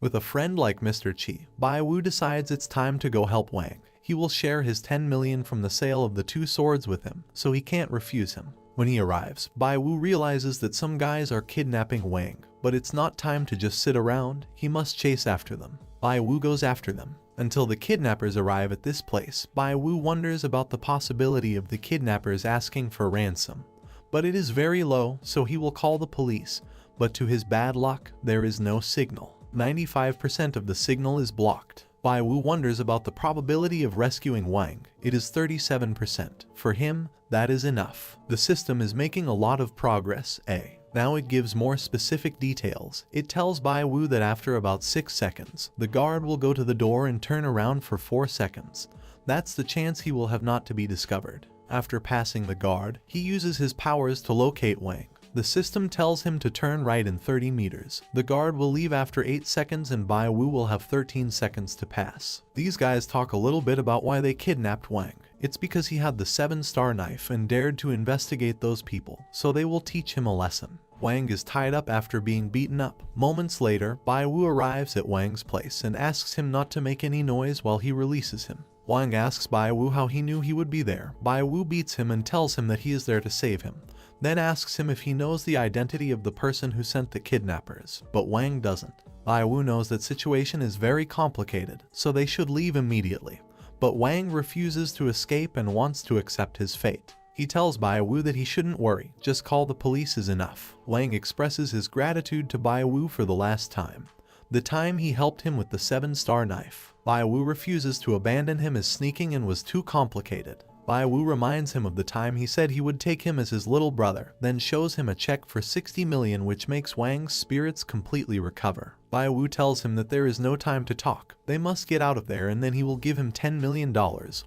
With a friend like Mr. Chi, Bai Wu decides it's time to go help Wang. He will share his 10 million from the sale of the 2 swords with him, so he can't refuse him. When he arrives, Bai Wu realizes that some guys are kidnapping Wang, but it's not time to just sit around, he must chase after them. Bai Wu goes after them. Until the kidnappers arrive at this place, Bai Wu wonders about the possibility of the kidnappers asking for ransom. But it is very low, so he will call the police, but to his bad luck, there is no signal. 95% of the signal is blocked. Bai Wu wonders about the probability of rescuing Wang. It is 37%. For him, that is enough. The system is making a lot of progress. Now it gives more specific details. It tells Bai Wu that after about 6 seconds, the guard will go to the door and turn around for 4 seconds. That's the chance he will have not to be discovered. After passing the guard, he uses his powers to locate Wang. The system tells him to turn right in 30 meters. The guard will leave after 8 seconds and Bai Wu will have 13 seconds to pass. These guys talk a little bit about why they kidnapped Wang. It's because he had the 7-star knife and dared to investigate those people, so they will teach him a lesson. Wang is tied up after being beaten up. Moments later, Bai Wu arrives at Wang's place and asks him not to make any noise while he releases him. Wang asks Bai Wu how he knew he would be there. Bai Wu beats him and tells him that he is there to save him, then asks him if he knows the identity of the person who sent the kidnappers, but Wang doesn't. Bai Wu knows that situation is very complicated, so they should leave immediately, but Wang refuses to escape and wants to accept his fate. He tells Bai Wu that he shouldn't worry, just call the police is enough. Wang expresses his gratitude to Bai Wu for the last time, the time he helped him with the 7-star knife. Bai Wu refuses to abandon him as sneaking and was too complicated. Bai Wu reminds him of the time he said he would take him as his little brother, then shows him a check for 60 million which makes Wang's spirits completely recover. Bai Wu tells him that there is no time to talk. They must get out of there and then he will give him $10 million.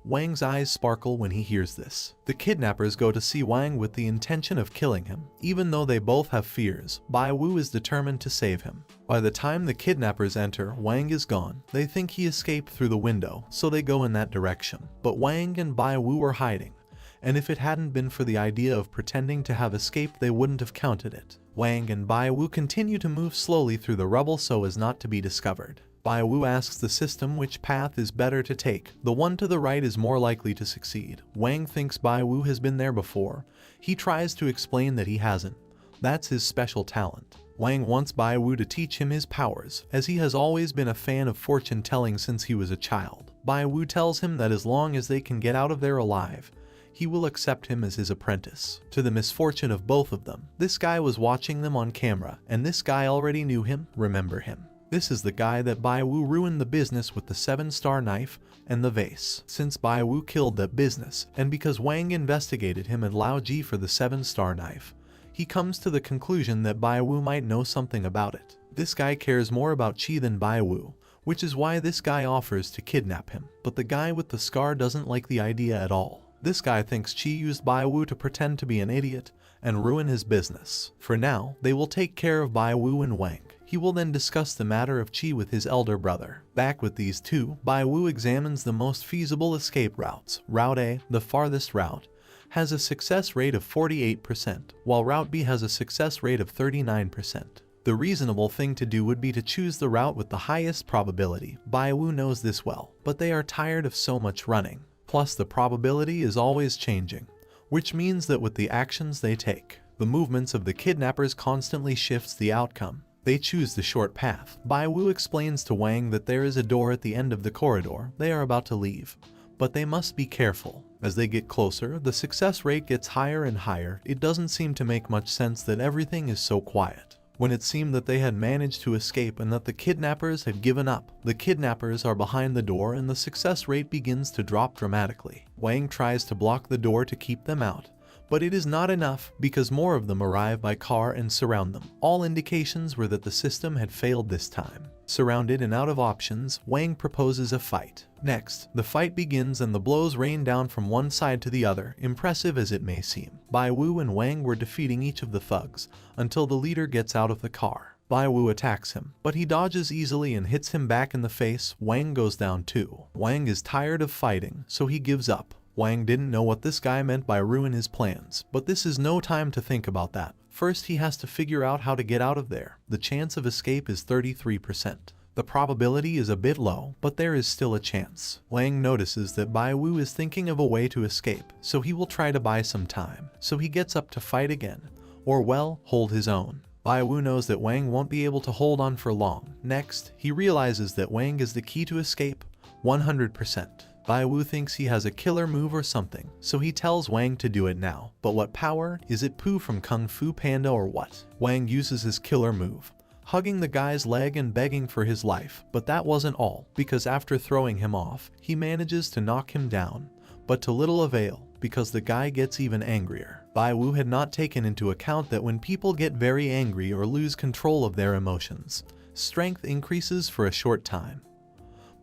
Wang's eyes sparkle when he hears this. The kidnappers go to see Wang with the intention of killing him. Even though they both have fears, Bai Wu is determined to save him. By the time the kidnappers enter, Wang is gone. They think he escaped through the window, so they go in that direction. But Wang and Bai Wu are hiding, and if it hadn't been for the idea of pretending to have escaped, they wouldn't have counted it. Wang and Bai Wu continue to move slowly through the rubble so as not to be discovered. Bai Wu asks the system which path is better to take. The one to the right is more likely to succeed. Wang thinks Bai Wu has been there before. He tries to explain that he hasn't. That's his special talent. Wang wants Bai Wu to teach him his powers, as he has always been a fan of fortune telling since he was a child. Bai Wu tells him that as long as they can get out of there alive, he will accept him as his apprentice. To the misfortune of both of them, this guy was watching them on camera, and this guy already knew him, remember him. This is the guy that Bai Wu ruined the business with the 7-star knife and the vase. Since Bai Wu killed that business, and because Wang investigated him and Lao Ji for the 7-star knife, he comes to the conclusion that Bai Wu might know something about it. This guy cares more about Qi than Bai Wu, which is why this guy offers to kidnap him. But the guy with the scar doesn't like the idea at all. This guy thinks Qi used Bai Wu to pretend to be an idiot and ruin his business. For now, they will take care of Bai Wu and Wang. He will then discuss the matter of Qi with his elder brother. Back with these two, Bai Wu examines the most feasible escape routes. Route A, the farthest route, has a success rate of 48%, while Route B has a success rate of 39%. The reasonable thing to do would be to choose the route with the highest probability. Bai Wu knows this well, but they are tired of so much running. Plus the probability is always changing, which means that with the actions they take, the movements of the kidnappers constantly shifts the outcome. They choose the short path. Bai Wu explains to Wang that there is a door at the end of the corridor they are about to leave, but they must be careful. As they get closer, the success rate gets higher and higher. It doesn't seem to make much sense that everything is so quiet. When it seemed that they had managed to escape and that the kidnappers had given up, the kidnappers are behind the door and the success rate begins to drop dramatically. Wang tries to block the door to keep them out, but it is not enough because more of them arrive by car and surround them. All indications were that the system had failed this time. Surrounded and out of options, Wang proposes a fight. Next, the fight begins and the blows rain down from one side to the other, impressive as it may seem. Bai Wu and Wang were defeating each of the thugs, until the leader gets out of the car. Bai Wu attacks him, but he dodges easily and hits him back in the face. Wang goes down too. Wang is tired of fighting, so he gives up. Wang didn't know what this guy meant by ruin his plans, but this is no time to think about that. First he has to figure out how to get out of there. The chance of escape is 33%. The probability is a bit low, but there is still a chance. Wang notices that Bai Wu is thinking of a way to escape, so he will try to buy some time. So he gets up to fight again, or well, hold his own. Bai Wu knows that Wang won't be able to hold on for long. Next, he realizes that Wang is the key to escape, 100%. Bai Wu thinks he has a killer move or something, so he tells Wang to do it now. But what power? Is it Pooh from Kung Fu Panda or what? Wang uses his killer move, hugging the guy's leg and begging for his life. But that wasn't all, because after throwing him off, he manages to knock him down, but to little avail, because the guy gets even angrier. Bai Wu had not taken into account that when people get very angry or lose control of their emotions, strength increases for a short time.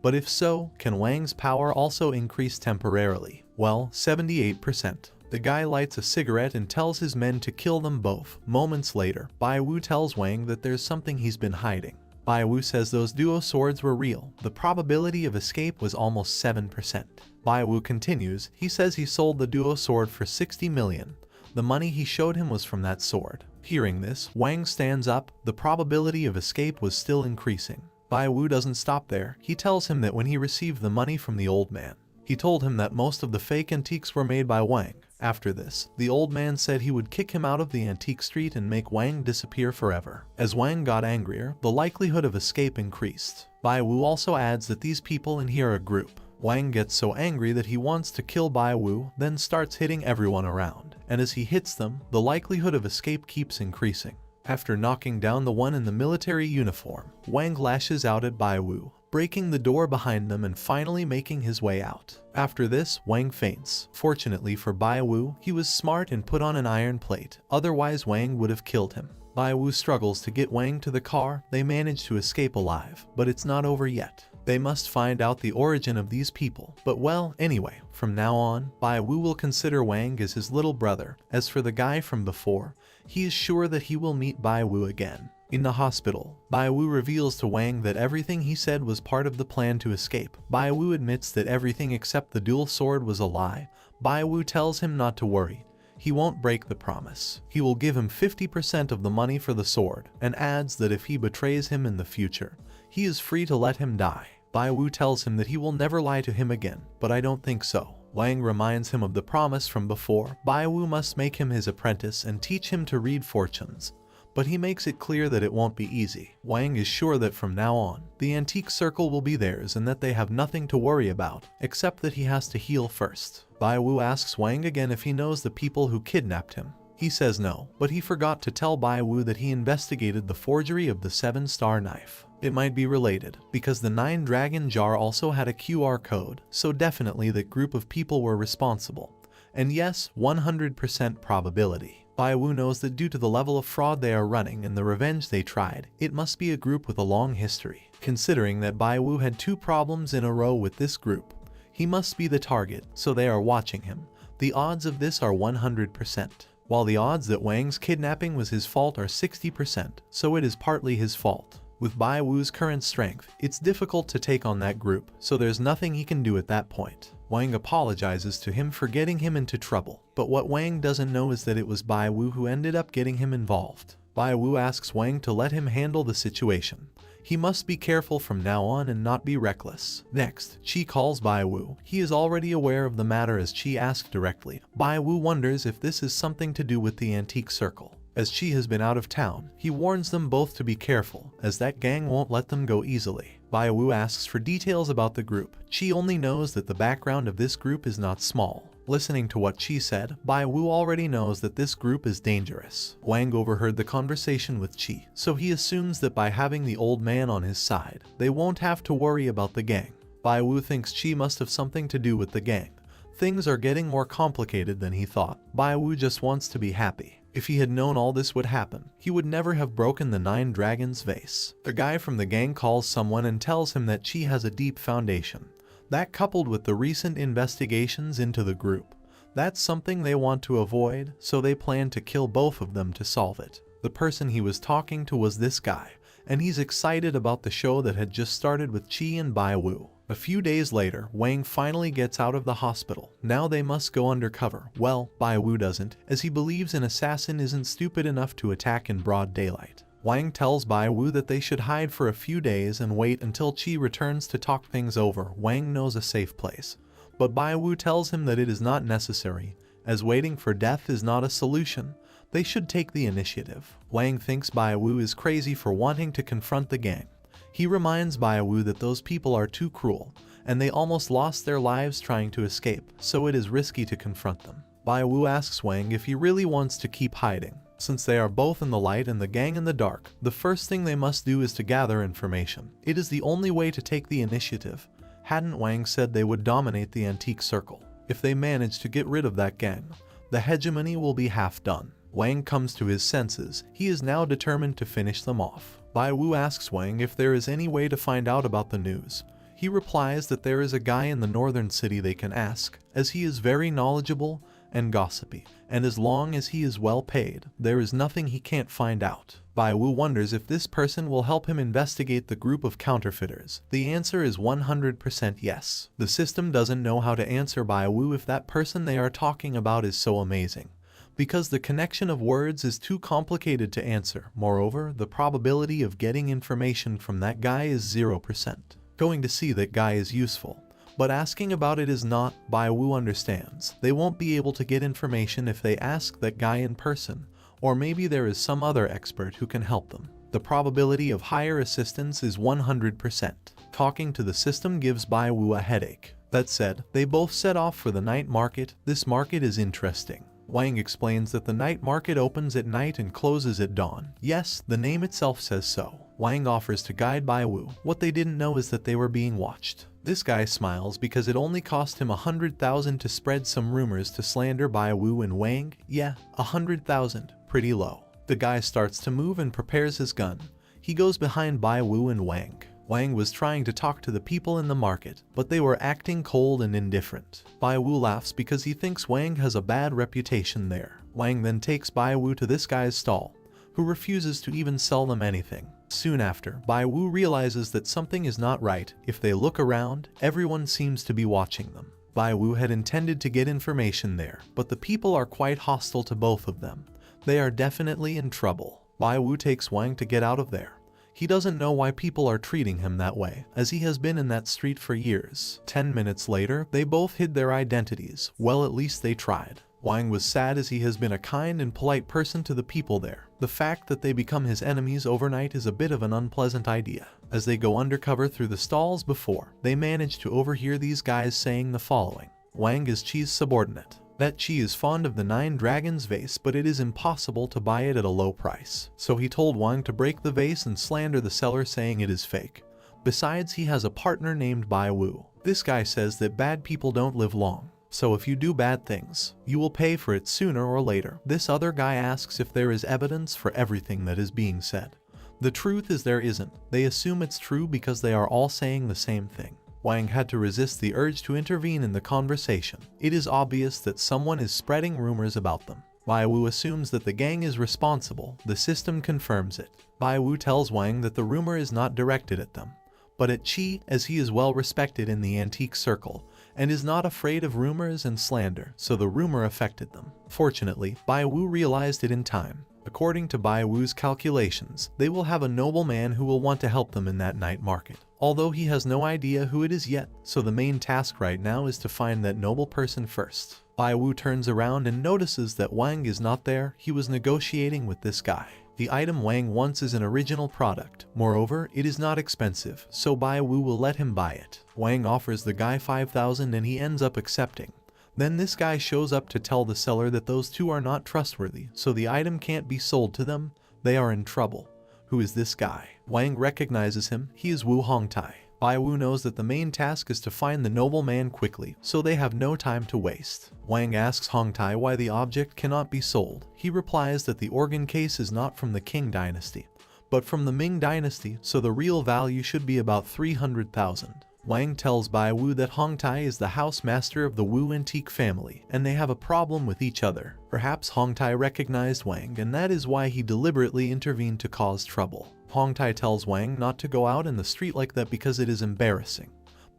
But if so, can Wang's power also increase temporarily? Well, 78%. The guy lights a cigarette and tells his men to kill them both. Moments later, Bai Wu tells Wang that there's something he's been hiding. Bai Wu says those duo swords were real. The probability of escape was almost 7%. Bai Wu continues, he says he sold the duo sword for 60 million. The money he showed him was from that sword. Hearing this, Wang stands up. The probability of escape was still increasing. Bai Wu doesn't stop there. He tells him that when he received the money from the old man, he told him that most of the fake antiques were made by Wang. After this, the old man said he would kick him out of the antique street and make Wang disappear forever. As Wang got angrier, the likelihood of escape increased. Bai Wu also adds that these people in here are a group. Wang gets so angry that he wants to kill Bai Wu, then starts hitting everyone around. And as he hits them, the likelihood of escape keeps increasing. After knocking down the one in the military uniform, Wang lashes out at Bai Wu, breaking the door behind them and finally making his way out. After this, Wang faints. Fortunately for Bai Wu, he was smart and put on an iron plate, otherwise Wang would have killed him. Bai Wu struggles to get Wang to the car. They manage to escape alive, but it's not over yet. They must find out the origin of these people. But well, anyway, from now on, Bai Wu will consider Wang as his little brother. As for the guy from before, he is sure that he will meet Bai Wu again. In the hospital, Bai Wu reveals to Wang that everything he said was part of the plan to escape. Bai Wu admits that everything except the dual sword was a lie. Bai Wu tells him not to worry. He won't break the promise. He will give him 50% of the money for the sword, and adds that if he betrays him in the future, he is free to let him die. Bai Wu tells him that he will never lie to him again, but I don't think so. Wang reminds him of the promise from before. Bai Wu must make him his apprentice and teach him to read fortunes. But he makes it clear that it won't be easy. Wang is sure that from now on, the antique circle will be theirs and that they have nothing to worry about, except that he has to heal first. Bai Wu asks Wang again if he knows the people who kidnapped him. He says no, but he forgot to tell Bai Wu that he investigated the forgery of the 7-star knife. It might be related, because the 9-dragon jar also had a QR code, so definitely that group of people were responsible. And yes, 100% probability. Bai Wu knows that due to the level of fraud they are running and the revenge they tried, it must be a group with a long history. Considering that Bai Wu had 2 problems in a row with this group, he must be the target, so they are watching him. The odds of this are 100%. While the odds that Wang's kidnapping was his fault are 60%, so it is partly his fault. With Bai Wu's current strength, it's difficult to take on that group, so there's nothing he can do at that point. Wang apologizes to him for getting him into trouble, but what Wang doesn't know is that it was Bai Wu who ended up getting him involved. Bai Wu asks Wang to let him handle the situation. He must be careful from now on and not be reckless. Next, Chi calls Bai Wu. He is already aware of the matter as Chi asked directly. Bai Wu wonders if this is something to do with the antique circle. As Chi has been out of town, he warns them both to be careful, as that gang won't let them go easily. Bai Wu asks for details about the group. Chi only knows that the background of this group is not small. Listening to what Chi said, Bai Wu already knows that this group is dangerous. Wang overheard the conversation with Chi, so he assumes that by having the old man on his side, they won't have to worry about the gang. Bai Wu thinks Chi must have something to do with the gang. Things are getting more complicated than he thought. Bai Wu just wants to be happy. If he had known all this would happen, he would never have broken the 9 dragons vase. The guy from the gang calls someone and tells him that Chi has a deep foundation. That coupled with the recent investigations into the group, that's something they want to avoid, so they plan to kill both of them to solve it. The person he was talking to was this guy, and he's excited about the show that had just started with Chi and Bai Wu. A few days later, Wang finally gets out of the hospital. Now they must go undercover. Well, Bai Wu doesn't, as he believes an assassin isn't stupid enough to attack in broad daylight. Wang tells Bai Wu that they should hide for a few days and wait until Qi returns to talk things over. Wang knows a safe place, but Bai Wu tells him that it is not necessary, as waiting for death is not a solution. They should take the initiative. Wang thinks Bai Wu is crazy for wanting to confront the gang. He reminds Bai Wu that those people are too cruel, and they almost lost their lives trying to escape, so it is risky to confront them. Bai Wu asks Wang if he really wants to keep hiding. Since they are both in the light and the gang in the dark, the first thing they must do is to gather information. It is the only way to take the initiative. Hadn't Wang said they would dominate the antique circle? If they manage to get rid of that gang, the hegemony will be half done. Wang comes to his senses. He is now determined to finish them off. Bai Wu asks Wang if there is any way to find out about the news. He replies that there is a guy in the northern city they can ask, as he is very knowledgeable and gossipy, and as long as he is well paid, there is nothing he can't find out. Bai Wu wonders if this person will help him investigate the group of counterfeiters. The answer is 100% yes. The system doesn't know how to answer Bai Wu if that person they are talking about is so amazing, because the connection of words is too complicated to answer. Moreover, the probability of getting information from that guy is 0%. Going to see that guy is useful, but asking about it is not. Bai Wu understands they won't be able to get information if they ask that guy in person, or maybe there is some other expert who can help them. The probability of higher assistance is 100%. Talking to the system gives Bai Wu a headache. That said, they both set off for the night market. This market is interesting. Wang explains that the night market opens at night and closes at dawn. Yes, the name itself says so. Wang offers to guide Bai Wu. What they didn't know is that they were being watched. This guy smiles because it only cost him 100,000 to spread some rumors to slander Bai Wu and Wang. Yeah, 100,000. Pretty low. The guy starts to move and prepares his gun. He goes behind Bai Wu and Wang. Wang was trying to talk to the people in the market, but they were acting cold and indifferent. Bai Wu laughs because he thinks Wang has a bad reputation there. Wang then takes Bai Wu to this guy's stall, who refuses to even sell them anything. Soon after, Bai Wu realizes that something is not right. If they look around, everyone seems to be watching them. Bai Wu had intended to get information there, but the people are quite hostile to both of them. They are definitely in trouble. Bai Wu takes Wang to get out of there. He doesn't know why people are treating him that way, as he has been in that street for years. 10 minutes later, they both hid their identities. Well, at least they tried. Wang was sad as he has been a kind and polite person to the people there. The fact that they become his enemies overnight is a bit of an unpleasant idea. As they go undercover through the stalls before, they manage to overhear these guys saying the following. Wang is Qi's subordinate. That Qi is fond of the 9 dragons vase, but it is impossible to buy it at a low price. So he told Wang to break the vase and slander the seller, saying it is fake. Besides, he has a partner named Bai Wu. This guy says that bad people don't live long. So if you do bad things, you will pay for it sooner or later. This other guy asks if there is evidence for everything that is being said. The truth is there isn't. They assume it's true because they are all saying the same thing. Wang had to resist the urge to intervene in the conversation. It is obvious that someone is spreading rumors about them. Bai Wu assumes that the gang is responsible. The system confirms it. Bai Wu tells Wang that the rumor is not directed at them, but at Qi, as he is well respected in the antique circle and is not afraid of rumors and slander, so the rumor affected them. Fortunately, Bai Wu realized it in time. According to Bai Wu's calculations, they will have a nobleman who will want to help them in that night market, although he has no idea who it is yet, so the main task right now is to find that noble person first. Bai Wu turns around and notices that Wang is not there. He was negotiating with this guy. The item Wang wants is an original product. Moreover, it is not expensive, so Bai Wu will let him buy it. Wang offers the guy 5,000 and he ends up accepting. Then this guy shows up to tell the seller that those two are not trustworthy, so the item can't be sold to them. They are in trouble. Who is this guy? Wang recognizes him. He is Wu Hongtai. Bai Wu knows that the main task is to find the nobleman quickly, so they have no time to waste. Wang asks Hongtai why the object cannot be sold. He replies that the organ case is not from the Qing dynasty, but from the Ming dynasty, so the real value should be about 300,000. Wang tells Bai Wu that Hongtai is the house master of the Wu antique family, and they have a problem with each other. Perhaps Hongtai recognized Wang, and that is why he deliberately intervened to cause trouble. Hongtai tells Wang not to go out in the street like that because it is embarrassing.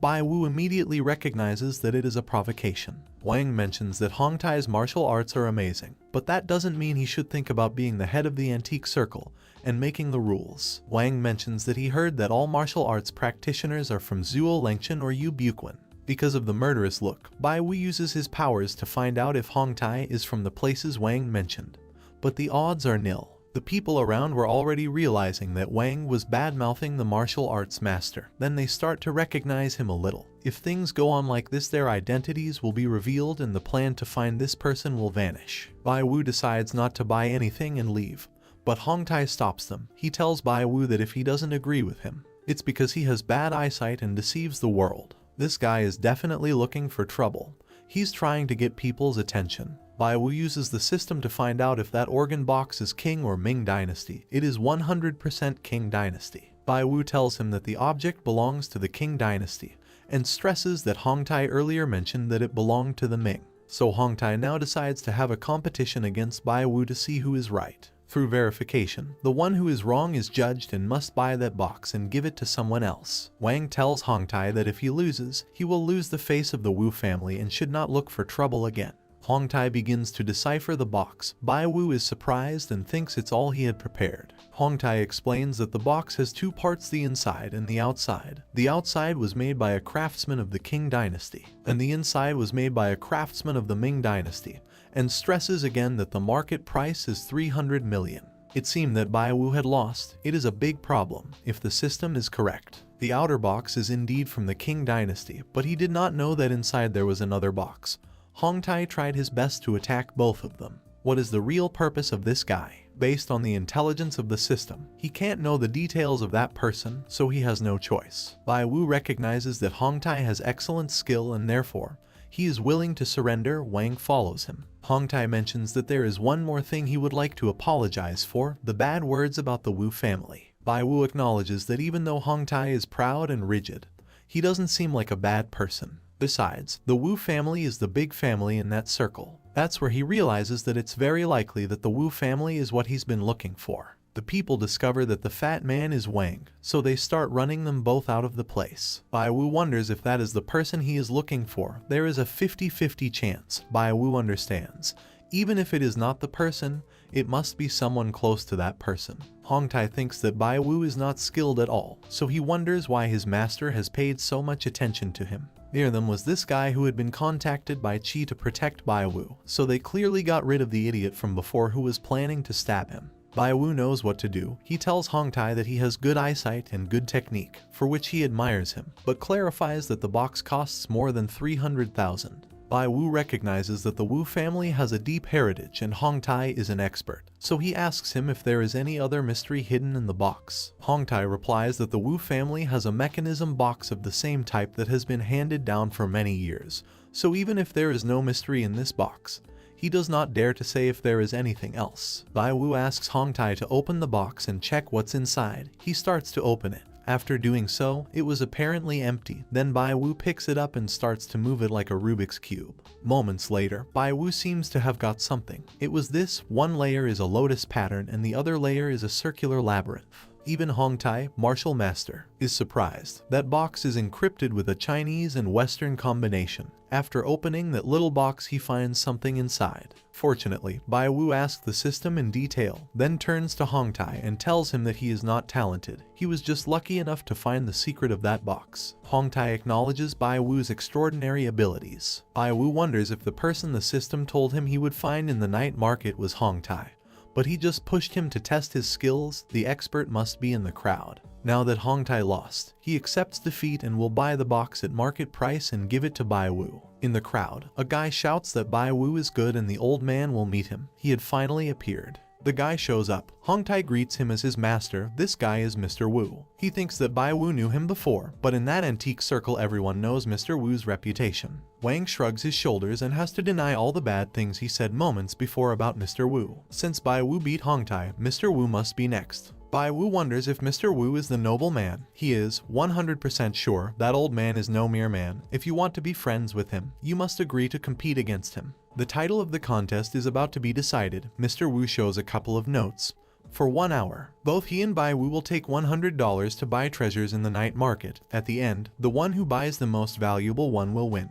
Bai Wu immediately recognizes that it is a provocation. Wang mentions that Hong Tai's martial arts are amazing, but that doesn't mean he should think about being the head of the antique circle and making the rules. Wang mentions that he heard that all martial arts practitioners are from Zuo Lengchen or Yu Buquan. Because of the murderous look, Bai Wu uses his powers to find out if Hong Tai is from the places Wang mentioned. But the odds are nil. The people around were already realizing that Wang was bad-mouthing the martial arts master. Then they start to recognize him a little. If things go on like this, their identities will be revealed and the plan to find this person will vanish. Bai Wu decides not to buy anything and leave. But Hong Tai stops them. He tells Bai Wu that if he doesn't agree with him, it's because he has bad eyesight and deceives the world. This guy is definitely looking for trouble. He's trying to get people's attention. Bai Wu uses the system to find out if that organ box is Qing or Ming Dynasty. It is 100% Qing Dynasty. Bai Wu tells him that the object belongs to the Qing Dynasty and stresses that Hong Tai earlier mentioned that it belonged to the Ming. So Hong Tai now decides to have a competition against Bai Wu to see who is right. Through verification, the one who is wrong is judged and must buy that box and give it to someone else. Wang tells Hong Tai that if he loses, he will lose the face of the Wu family and should not look for trouble again. Hong Tai begins to decipher the box. Bai Wu is surprised and thinks it's all he had prepared. Hong Tai explains that the box has two parts, the inside and the outside. The outside was made by a craftsman of the Qing Dynasty, and the inside was made by a craftsman of the Ming Dynasty, and stresses again that the market price is 300 million. It seemed that Bai Wu had lost. It is a big problem, if the system is correct. The outer box is indeed from the Qing Dynasty, but he did not know that inside there was another box. Hong Tai tried his best to attack both of them. What is the real purpose of this guy? Based on the intelligence of the system, he can't know the details of that person, so he has no choice. Bai Wu recognizes that Hong Tai has excellent skill and therefore, he is willing to surrender. Wang follows him. Hong Tai mentions that there is one more thing he would like to apologize for, the bad words about the Wu family. Bai Wu acknowledges that even though Hong Tai is proud and rigid, he doesn't seem like a bad person. Besides, the Wu family is the big family in that circle. That's where he realizes that it's very likely that the Wu family is what he's been looking for. The people discover that the fat man is Wang, so they start running them both out of the place. Bai Wu wonders if that is the person he is looking for. There is a 50-50 chance. Bai Wu understands. Even if it is not the person, it must be someone close to that person. Hong Tai thinks that Bai Wu is not skilled at all, so he wonders why his master has paid so much attention to him. Near them was this guy who had been contacted by Qi to protect Bai Wu, so they clearly got rid of the idiot from before who was planning to stab him. Bai Wu knows what to do. He tells Hong Tai that he has good eyesight and good technique, for which he admires him, but clarifies that the box costs more than 300,000. Bai Wu recognizes that the Wu family has a deep heritage and Hong Tai is an expert, so he asks him if there is any other mystery hidden in the box. Hong Tai replies that the Wu family has a mechanism box of the same type that has been handed down for many years, so even if there is no mystery in this box, he does not dare to say if there is anything else. Bai Wu asks Hong Tai to open the box and check what's inside. He starts to open it. After doing so, it was apparently empty. Then Bai Wu picks it up and starts to move it like a Rubik's Cube. Moments later, Bai Wu seems to have got something. It was this: one layer is a lotus pattern and the other layer is a circular labyrinth. Even Hong Tai, martial master, is surprised. That box is encrypted with a Chinese and Western combination. After opening that little box, he finds something inside. Fortunately, Bai Wu asks the system in detail, then turns to Hong Tai and tells him that he is not talented. He was just lucky enough to find the secret of that box. Hong Tai acknowledges Bai Wu's extraordinary abilities. Bai Wu wonders if the person the system told him he would find in the night market was Hong Tai. But he just pushed him to test his skills. The expert must be in the crowd. Now that Hong Tai lost, he accepts defeat and will buy the box at market price and give it to Bai Wu. In the crowd, a guy shouts that Bai Wu is good and the old man will meet him. He had finally appeared. The guy shows up. Hong Tai greets him as his master. This guy is Mr. Wu. He thinks that Bai Wu knew him before, but in that antique circle everyone knows Mr. Wu's reputation. Wang shrugs his shoulders and has to deny all the bad things he said moments before about Mr. Wu. Since Bai Wu beat Hong Tai, Mr. Wu must be next. Bai Wu wonders if Mr. Wu is the noble man. He is 100% sure that old man is no mere man. If you want to be friends with him, you must agree to compete against him. The title of the contest is about to be decided. Mr. Wu shows a couple of notes. For 1 hour, both he and Bai Wu will take $100 to buy treasures in the night market. At the end, the one who buys the most valuable one will win.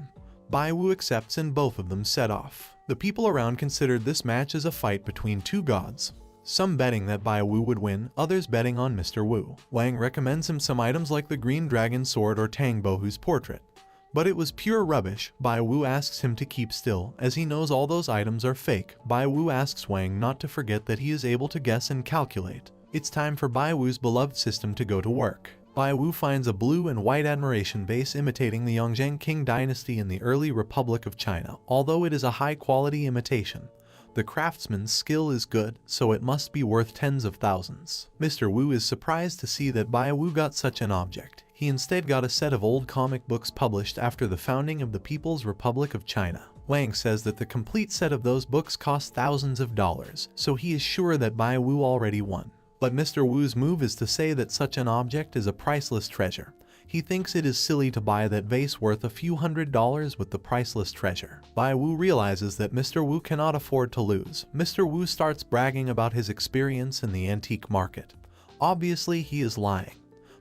Bai Wu accepts and both of them set off. The people around considered this match as a fight between two gods. Some betting that Bai Wu would win, others betting on Mr. Wu. Wang recommends him some items like the green dragon sword or Tang Bohu's portrait. But it was pure rubbish. Bai Wu asks him to keep still, as he knows all those items are fake. Bai Wu asks Wang not to forget that he is able to guess and calculate. It's time for Bai Wu's beloved system to go to work. Bai Wu finds a blue and white admiration vase imitating the Yongzheng Qing dynasty in the early Republic of China, although it is a high-quality imitation. The craftsman's skill is good, so it must be worth tens of thousands. Mr. Wu is surprised to see that Bai Wu got such an object. He instead got a set of old comic books published after the founding of the People's Republic of China. Wang says that the complete set of those books cost thousands of dollars, so he is sure that Bai Wu already won. But Mr. Wu's move is to say that such an object is a priceless treasure. He thinks it is silly to buy that vase worth a few $100s with the priceless treasure. Bai Wu realizes that Mr. Wu cannot afford to lose. Mr. Wu starts bragging about his experience in the antique market. Obviously, he is lying,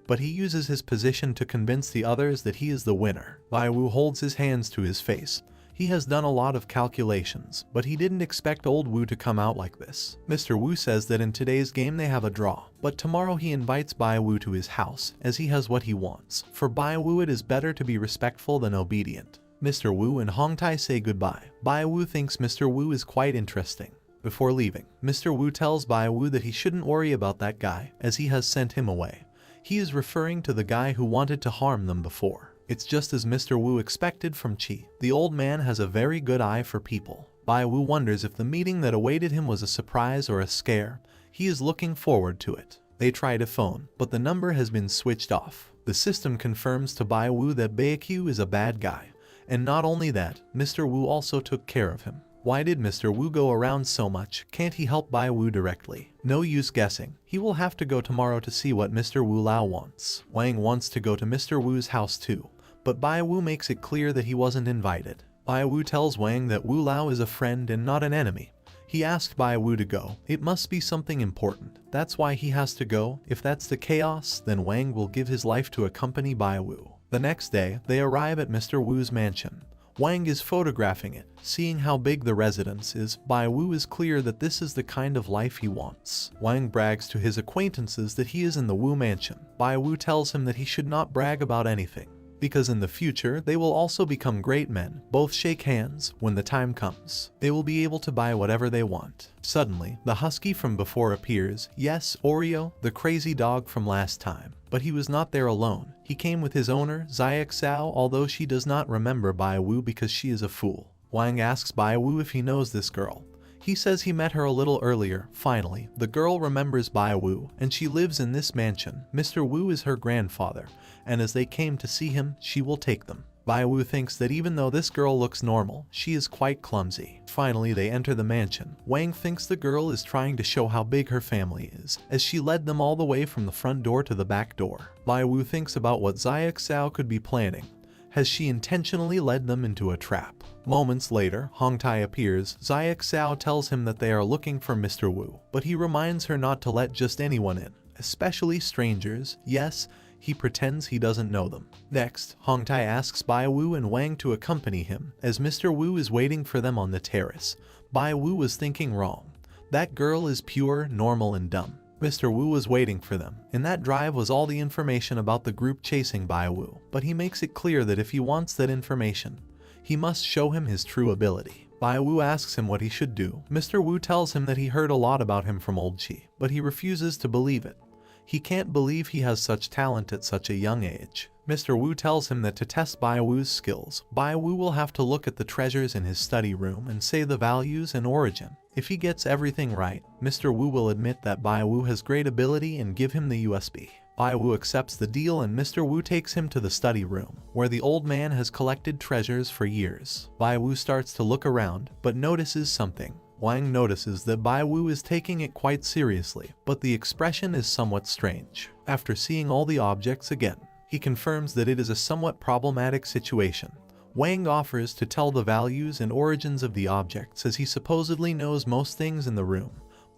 but he uses his position to convince the others that he is the winner. Bai Wu holds his hands to his face. He has done a lot of calculations, but he didn't expect old Wu to come out like this. Mr. Wu says that in today's game they have a draw, but tomorrow he invites Bai Wu to his house, as he has what he wants. For Bai Wu, it is better to be respectful than obedient. Mr. Wu and Hong Tai say goodbye. Bai Wu thinks Mr. Wu is quite interesting. Before leaving, Mr. Wu tells Bai Wu that he shouldn't worry about that guy, as he has sent him away. He is referring to the guy who wanted to harm them before. It's just as Mr. Wu expected from Qi. The old man has a very good eye for people. Bai Wu wonders if the meeting that awaited him was a surprise or a scare. He is looking forward to it. They try to phone, but the number has been switched off. The system confirms to Bai Wu that Baiqiu is a bad guy. And not only that, Mr. Wu also took care of him. Why did Mr. Wu go around so much? Can't he help Bai Wu directly? No use guessing. He will have to go tomorrow to see what Mr. Wu Lao wants. Wang wants to go to Mr. Wu's house too, but Bai Wu makes it clear that he wasn't invited. Bai Wu tells Wang that Wu Lao is a friend and not an enemy. He asked Bai Wu to go. It must be something important. That's why he has to go. If that's the chaos, then Wang will give his life to accompany Bai Wu. The next day, they arrive at Mr. Wu's mansion. Wang is photographing it. Seeing how big the residence is, Bai Wu is clear that this is the kind of life he wants. Wang brags to his acquaintances that he is in the Wu mansion. Bai Wu tells him that he should not brag about anything, because in the future they will also become great men. Both shake hands. When the time comes, they will be able to buy whatever they want. Suddenly, the husky from before appears. Yes, Oreo, the crazy dog from last time. But he was not there alone. He came with his owner, Ziyak Cao, although she does not remember Bai Wu because she is a fool. Wang asks Bai Wu if he knows this girl. He says he met her a little earlier. Finally, the girl remembers Bai Wu, and she lives in this mansion. Mr. Wu is her grandfather, and as they came to see him, she will take them. Bai Wu thinks that even though this girl looks normal, she is quite clumsy. Finally, they enter the mansion. Wang thinks the girl is trying to show how big her family is, as she led them all the way from the front door to the back door. Bai Wu thinks about what Ziyak Cao could be planning. Has she intentionally led them into a trap? Moments later, Hong Tai appears. Ziyak Cao tells him that they are looking for Mr. Wu, but he reminds her not to let just anyone in, especially strangers. Yes, he pretends he doesn't know them. Next, Hong Tai asks Bai Wu and Wang to accompany him, as Mr. Wu is waiting for them on the terrace. Bai Wu was thinking wrong. That girl is pure, normal, and dumb. Mr. Wu was waiting for them. In that drive was all the information about the group chasing Bai Wu, but he makes it clear that if he wants that information, he must show him his true ability. Bai Wu asks him what he should do. Mr. Wu tells him that he heard a lot about him from old Qi, but he refuses to believe it. He can't believe he has such talent at such a young age. Mr. Wu tells him that to test Bai Wu's skills, Bai Wu will have to look at the treasures in his study room and say the values and origin. If he gets everything right, Mr. Wu will admit that Bai Wu has great ability and give him the USB. Bai Wu accepts the deal and Mr. Wu takes him to the study room, where the old man has collected treasures for years. Bai Wu starts to look around, but notices something. Wang notices that Bai Wu is taking it quite seriously, but the expression is somewhat strange. After seeing all the objects again, he confirms that it is a somewhat problematic situation. Wang offers to tell the values and origins of the objects as he supposedly knows most things in the room.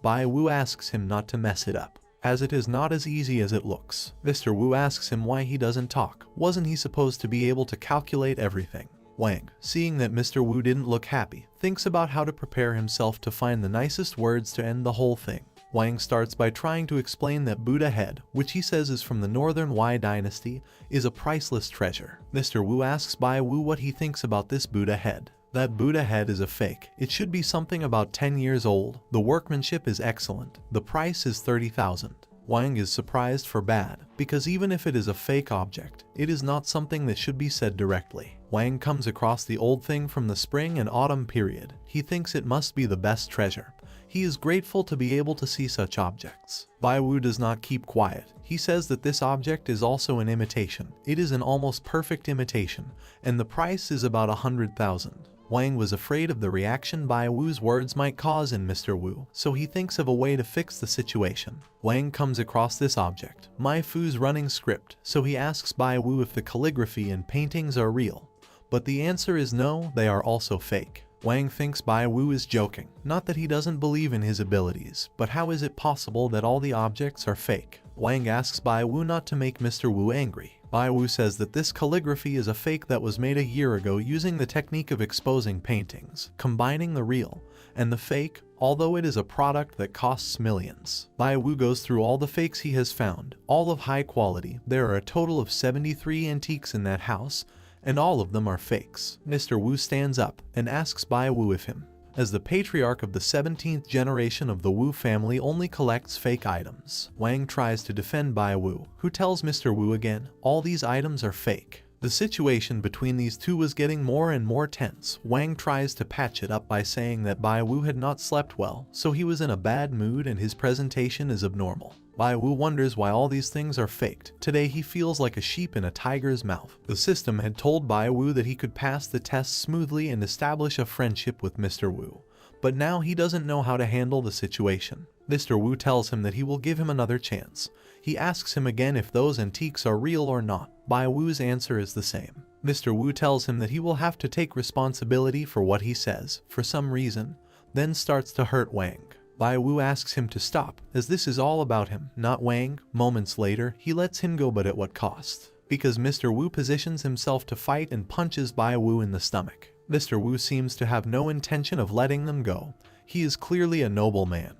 Bai Wu asks him not to mess it up, as it is not as easy as it looks. Mr. Wu asks him why he doesn't talk. Wasn't he supposed to be able to calculate everything? Wang, seeing that Mr. Wu didn't look happy, thinks about how to prepare himself to find the nicest words to end the whole thing. Wang starts by trying to explain that Buddha head, which he says is from the Northern Wei dynasty, is a priceless treasure. Mr. Wu asks Bai Wu what he thinks about this Buddha head. That Buddha head is a fake. It should be something about 10 years old. The workmanship is excellent. The price is 30,000. Wang is surprised for bad, because even if it is a fake object, it is not something that should be said directly. Wang comes across the old thing from the spring and autumn period. He thinks it must be the best treasure. He is grateful to be able to see such objects. Bai Wu does not keep quiet. He says that this object is also an imitation. It is an almost perfect imitation, and the price is about 100,000. Wang was afraid of the reaction Bai Wu's words might cause in Mr. Wu, so he thinks of a way to fix the situation. Wang comes across this object, Mai Fu's running script, so he asks Bai Wu if the calligraphy and paintings are real. But the answer is no, they are also fake. Wang thinks Bai Wu is joking. Not that he doesn't believe in his abilities, but how is it possible that all the objects are fake? Wang asks Bai Wu not to make Mr. Wu angry. Bai Wu says that this calligraphy is a fake that was made a year ago using the technique of exposing paintings, combining the real and the fake, although it is a product that costs millions. Bai Wu goes through all the fakes he has found, all of high quality. There are a total of 73 antiques in that house, and all of them are fakes. Mr. Wu stands up and asks Bai Wu if him, as the patriarch of the 17th generation of the Wu family, only collects fake items. Wang tries to defend Bai Wu, who tells Mr. Wu again, all these items are fake. The situation between these two was getting more and more tense. Wang tries to patch it up by saying that Bai Wu had not slept well, so he was in a bad mood and his presentation is abnormal. Bai Wu wonders why all these things are faked. Today he feels like a sheep in a tiger's mouth. The system had told Bai Wu that he could pass the test smoothly and establish a friendship with Mr. Wu. But now he doesn't know how to handle the situation. Mr. Wu tells him that he will give him another chance. He asks him again if those antiques are real or not. Bai Wu's answer is the same. Mr. Wu tells him that he will have to take responsibility for what he says, for some reason, then starts to hurt Wang. Bai Wu asks him to stop, as this is all about him, not Wang. Moments later, he lets him go, but at what cost? Because Mr. Wu positions himself to fight and punches Bai Wu in the stomach. Mr. Wu seems to have no intention of letting them go. He is clearly a noble man.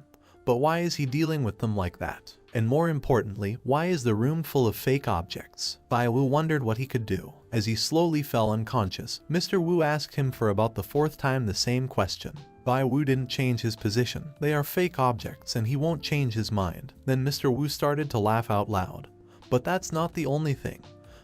But why is he dealing with them like that? And more importantly, why is the room full of fake objects? Bai Wu wondered what he could do. As he slowly fell unconscious, Mr. Wu asked him for about the 4th time the same question. Bai Wu didn't change his position. They are fake objects and he won't change his mind. Then Mr. Wu started to laugh out loud. But that's not the only thing,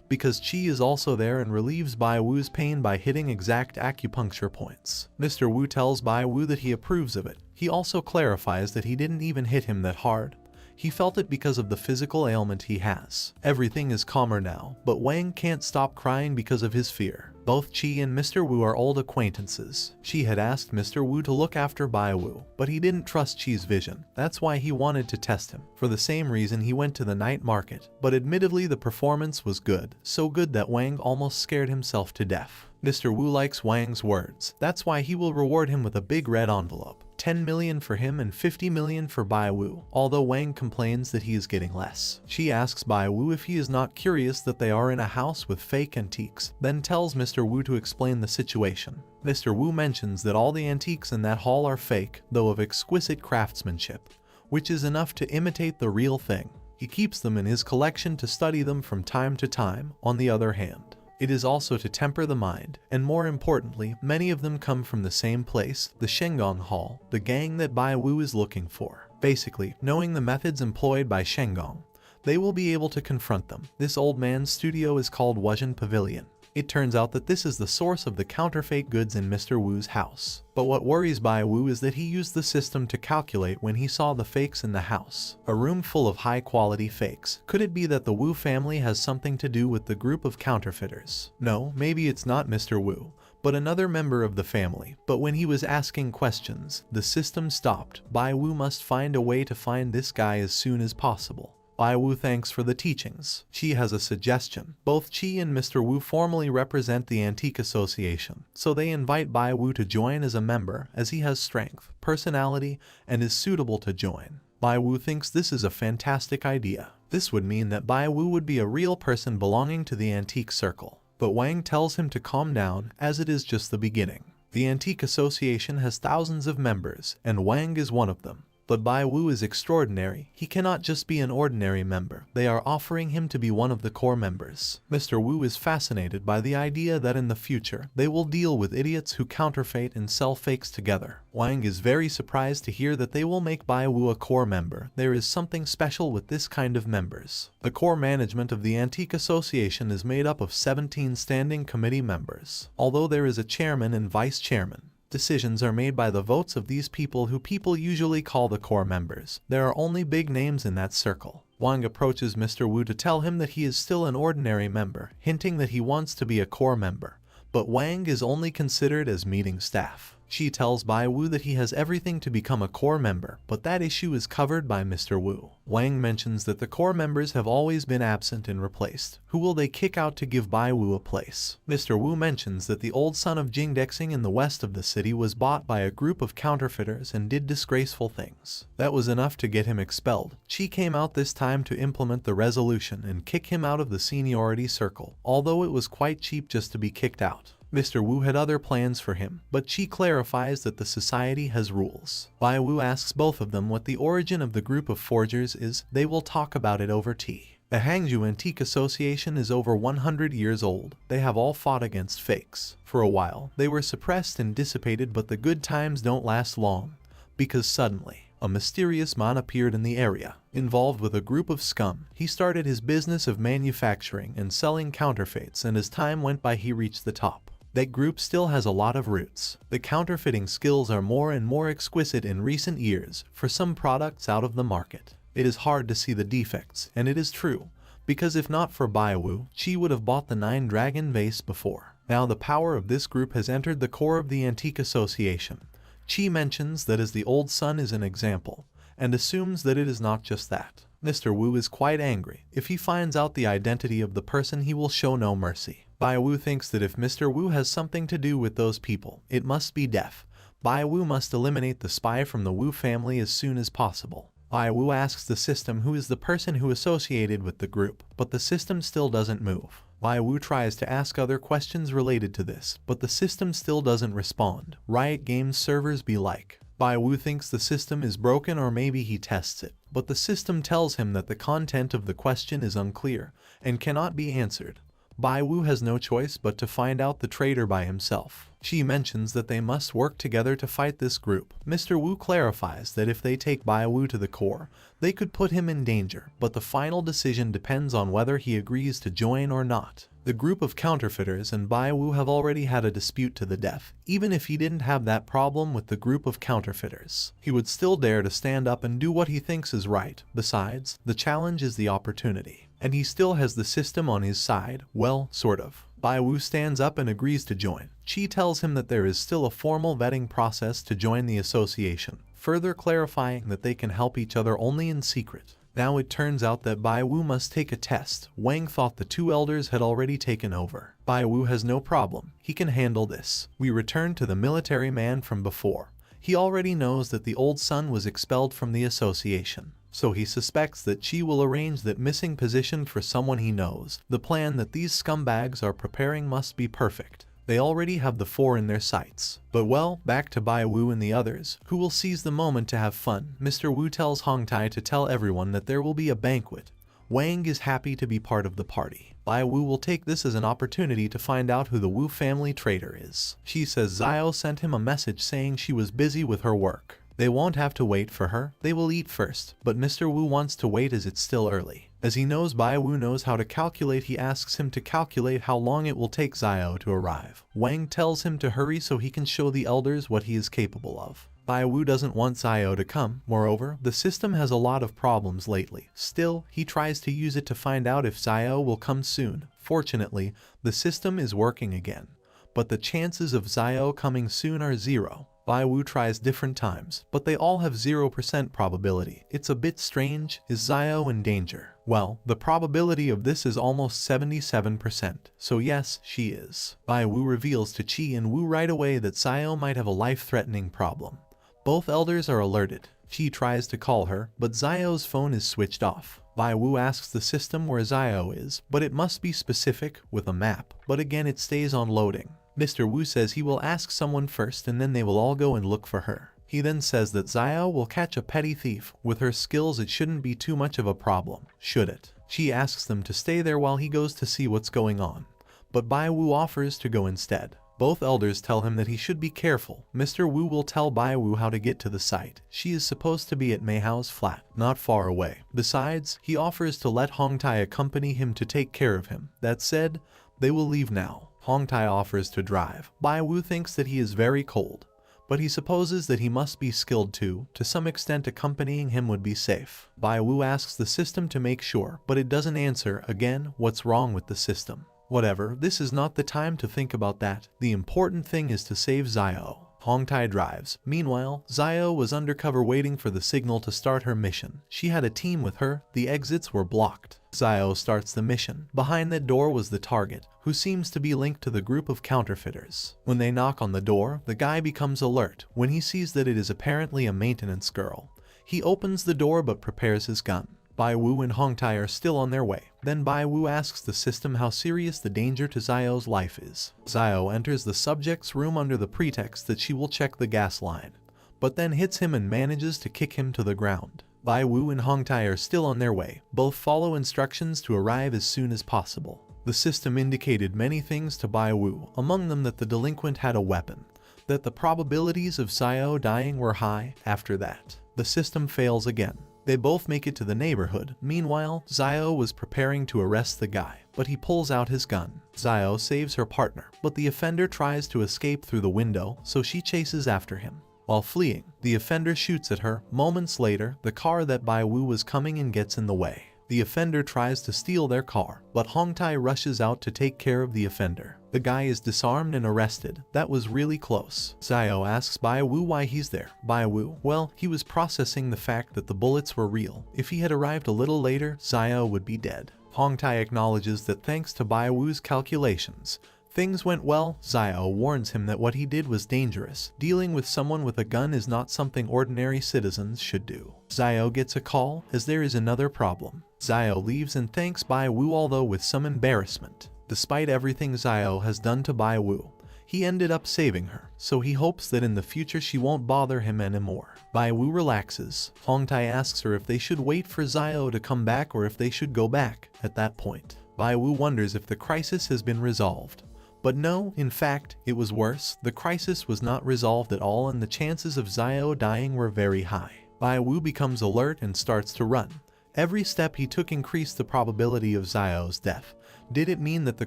because Qi is also there and relieves Bai Wu's pain by hitting exact acupuncture points. Mr. Wu tells Bai Wu that he approves of it. He also clarifies that he didn't even hit him that hard. He felt it because of the physical ailment he has. Everything is calmer now, but Wang can't stop crying because of his fear. Both Qi and Mr. Wu are old acquaintances. Qi had asked Mr. Wu to look after Bai Wu, but he didn't trust Qi's vision. That's why he wanted to test him. For the same reason he went to the night market, but admittedly the performance was good. So good that Wang almost scared himself to death. Mr. Wu likes Wang's words. That's why he will reward him with a big red envelope. 10 million for him and 50 million for Bai Wu, although Wang complains that he is getting less. She asks Bai Wu if he is not curious that they are in a house with fake antiques, then tells Mr. Wu to explain the situation. Mr. Wu mentions that all the antiques in that hall are fake, though of exquisite craftsmanship, which is enough to imitate the real thing. He keeps them in his collection to study them from time to time. On the other hand, it is also to temper the mind, and more importantly, many of them come from the same place, the Shenggong Hall, the gang that Bai Wu is looking for. Basically, knowing the methods employed by Shenggong, they will be able to confront them. This old man's studio is called Wuzhen Pavilion. It turns out that this is the source of the counterfeit goods in Mr. Wu's house. But what worries Bai Wu is that he used the system to calculate when he saw the fakes in the house. A room full of high-quality fakes. Could it be that the Wu family has something to do with the group of counterfeiters? No, maybe it's not Mr. Wu, but another member of the family. But when he was asking questions, the system stopped. Bai Wu must find a way to find this guy as soon as possible. Bai Wu thanks for the teachings. Chi has a suggestion. Both Chi and Mr. Wu formally represent the Antique Association, so they invite Bai Wu to join as a member as he has strength, personality, and is suitable to join. Bai Wu thinks this is a fantastic idea. This would mean that Bai Wu would be a real person belonging to the Antique Circle. But Wang tells him to calm down, as it is just the beginning. The Antique Association has thousands of members, and Wang is one of them. But Bai Wu is extraordinary. He cannot just be an ordinary member. They are offering him to be one of the core members. Mr. Wu is fascinated by the idea that in the future, they will deal with idiots who counterfeit and sell fakes together. Wang is very surprised to hear that they will make Bai Wu a core member. There is something special with this kind of members. The core management of the Antique Association is made up of 17 standing committee members. Although there is a chairman and vice chairman, decisions are made by the votes of these people who people usually call the core members. There are only big names in that circle. Wang approaches Mr. Wu to tell him that he is still an ordinary member, hinting that he wants to be a core member. But Wang is only considered as meeting staff. She tells Bai Wu that he has everything to become a core member, but that issue is covered by Mr. Wu. Wang mentions that the core members have always been absent and replaced. Who will they kick out to give Bai Wu a place? Mr. Wu mentions that the old son of Jingdexing in the west of the city was bought by a group of counterfeiters and did disgraceful things. That was enough to get him expelled. Chi came out this time to implement the resolution and kick him out of the seniority circle, although it was quite cheap just to be kicked out. Mr. Wu had other plans for him, but Chi clarifies that the society has rules. Bai Wu asks both of them what the origin of the group of forgers is. They will talk about it over tea. The Hangzhou Antique Association is over 100 years old. They have all fought against fakes. For a while, they were suppressed and dissipated, but the good times don't last long, because suddenly, a mysterious man appeared in the area. Involved with a group of scum, he started his business of manufacturing and selling counterfeits, and as time went by he reached the top. That group still has a lot of roots. The counterfeiting skills are more and more exquisite in recent years for some products out of the market. It is hard to see the defects, and it is true, because if not for Bai Wu, Chi would have bought the 9-dragon vase before. Now the power of this group has entered the core of the Antique Association. Chi mentions that as the old son is an example, and assumes that it is not just that. Mr. Wu is quite angry. If he finds out the identity of the person, he will show no mercy. Bai Wu thinks that if Mr. Wu has something to do with those people, it must be deaf. Bai Wu must eliminate the spy from the Wu family as soon as possible. Bai Wu asks the system who is the person who associated with the group, but the system still doesn't move. Bai Wu tries to ask other questions related to this, but the system still doesn't respond. Riot Games servers be like. Bai Wu thinks the system is broken, or maybe he tests it, but the system tells him that the content of the question is unclear and cannot be answered. Bai Wu has no choice but to find out the traitor by himself. She mentions that they must work together to fight this group. Mr. Wu clarifies that if they take Bai Wu to the core, they could put him in danger, but the final decision depends on whether he agrees to join or not. The group of counterfeiters and Bai Wu have already had a dispute to the death. Even if he didn't have that problem with the group of counterfeiters, he would still dare to stand up and do what he thinks is right. Besides, the challenge is the opportunity, and he still has the system on his side. Well, sort of. Bai Wu stands up and agrees to join. Chi tells him that there is still a formal vetting process to join the association, further clarifying that they can help each other only in secret. Now it turns out that Bai Wu must take a test. Wang thought the two elders had already taken over. Bai Wu has no problem. He can handle this. We return to the military man from before. He already knows that the old son was expelled from the association, so he suspects that Chi will arrange that missing position for someone he knows. The plan that these scumbags are preparing must be perfect. They already have the 4 in their sights. But well, back to Bai Wu and the others, who will seize the moment to have fun. Mr. Wu tells Hong Tai to tell everyone that there will be a banquet. Wang is happy to be part of the party. Bai Wu will take this as an opportunity to find out who the Wu family traitor is. She says Xiao sent him a message saying she was busy with her work. They won't have to wait for her, they will eat first. But Mr. Wu wants to wait as it's still early. As he knows Bai Wu knows how to calculate, he asks him to calculate how long it will take Xiao to arrive. Wang tells him to hurry so he can show the elders what he is capable of. Bai Wu doesn't want Xiao to come. Moreover, the system has a lot of problems lately. Still, he tries to use it to find out if Xiao will come soon. Fortunately, the system is working again, but the chances of Xiao coming soon are 0. Bai Wu tries different times, but they all have 0% probability. It's a bit strange. Is Xiao in danger? Well, the probability of this is almost 77%, so yes, she is. Bai Wu reveals to Qi and Wu right away that Xiao might have a life-threatening problem. Both elders are alerted. Qi tries to call her, but Xiao's phone is switched off. Bai Wu asks the system where Xiao is, but it must be specific, with a map, but again it stays on loading. Mr. Wu says he will ask someone first and then they will all go and look for her. He then says that Xiao will catch a petty thief. With her skills it shouldn't be too much of a problem, should it? Qi asks them to stay there while he goes to see what's going on, but Bai Wu offers to go instead. Both elders tell him that he should be careful. Mr. Wu will tell Bai Wu how to get to the site. She is supposed to be at Mei Hao's flat, not far away. Besides, he offers to let Hong Tai accompany him to take care of him. That said, they will leave now. Hong Tai offers to drive. Bai Wu thinks that he is very cold, but he supposes that he must be skilled too. To some extent accompanying him would be safe. Bai Wu asks the system to make sure, but it doesn't answer. Again, what's wrong with the system? Whatever, this is not the time to think about that. The important thing is to save Xiao. Hong Tai drives. Meanwhile, Xiao was undercover waiting for the signal to start her mission. She had a team with her. The exits were blocked. Xiao starts the mission. Behind that door was the target, who seems to be linked to the group of counterfeiters. When they knock on the door, the guy becomes alert when he sees that it is apparently a maintenance girl. He opens the door but prepares his gun. Bai Wu and Hong Tai are still on their way. Then Bai Wu asks the system how serious the danger to Xiao's life is. Xiao enters the subject's room under the pretext that she will check the gas line, but then hits him and manages to kick him to the ground. Bai Wu and Hong Tai are still on their way. Both follow instructions to arrive as soon as possible. The system indicated many things to Bai Wu, among them that the delinquent had a weapon, that the probabilities of Xiao dying were high. After that, the system fails again. They both make it to the neighborhood. Meanwhile, Xiao was preparing to arrest the guy, but he pulls out his gun. Xiao saves her partner, but the offender tries to escape through the window, so she chases after him. While fleeing, the offender shoots at her. Moments later, the car that Bai Wu was coming in gets in the way. The offender tries to steal their car, but Hong Tai rushes out to take care of the offender. The guy is disarmed and arrested. That was really close. Xiao asks Bai Wu why he's there. Bai Wu, well, he was processing the fact that the bullets were real. If he had arrived a little later, Xiao would be dead. Hong Tai acknowledges that thanks to Bai Wu's calculations, things went well. Xiao warns him that what he did was dangerous. Dealing with someone with a gun is not something ordinary citizens should do. Xiao gets a call, as there is another problem. Xiao leaves and thanks Bai Wu, although with some embarrassment. Despite everything Xiao has done to Bai Wu, he ended up saving her, so he hopes that in the future she won't bother him anymore. Bai Wu relaxes. Hong Tai asks her if they should wait for Xiao to come back or if they should go back. At that point, Bai Wu wonders if the crisis has been resolved. But no, in fact, it was worse. The crisis was not resolved at all and the chances of Xiao dying were very high. Bai Wu becomes alert and starts to run. Every step he took increased the probability of Xiao's death. Did it mean that the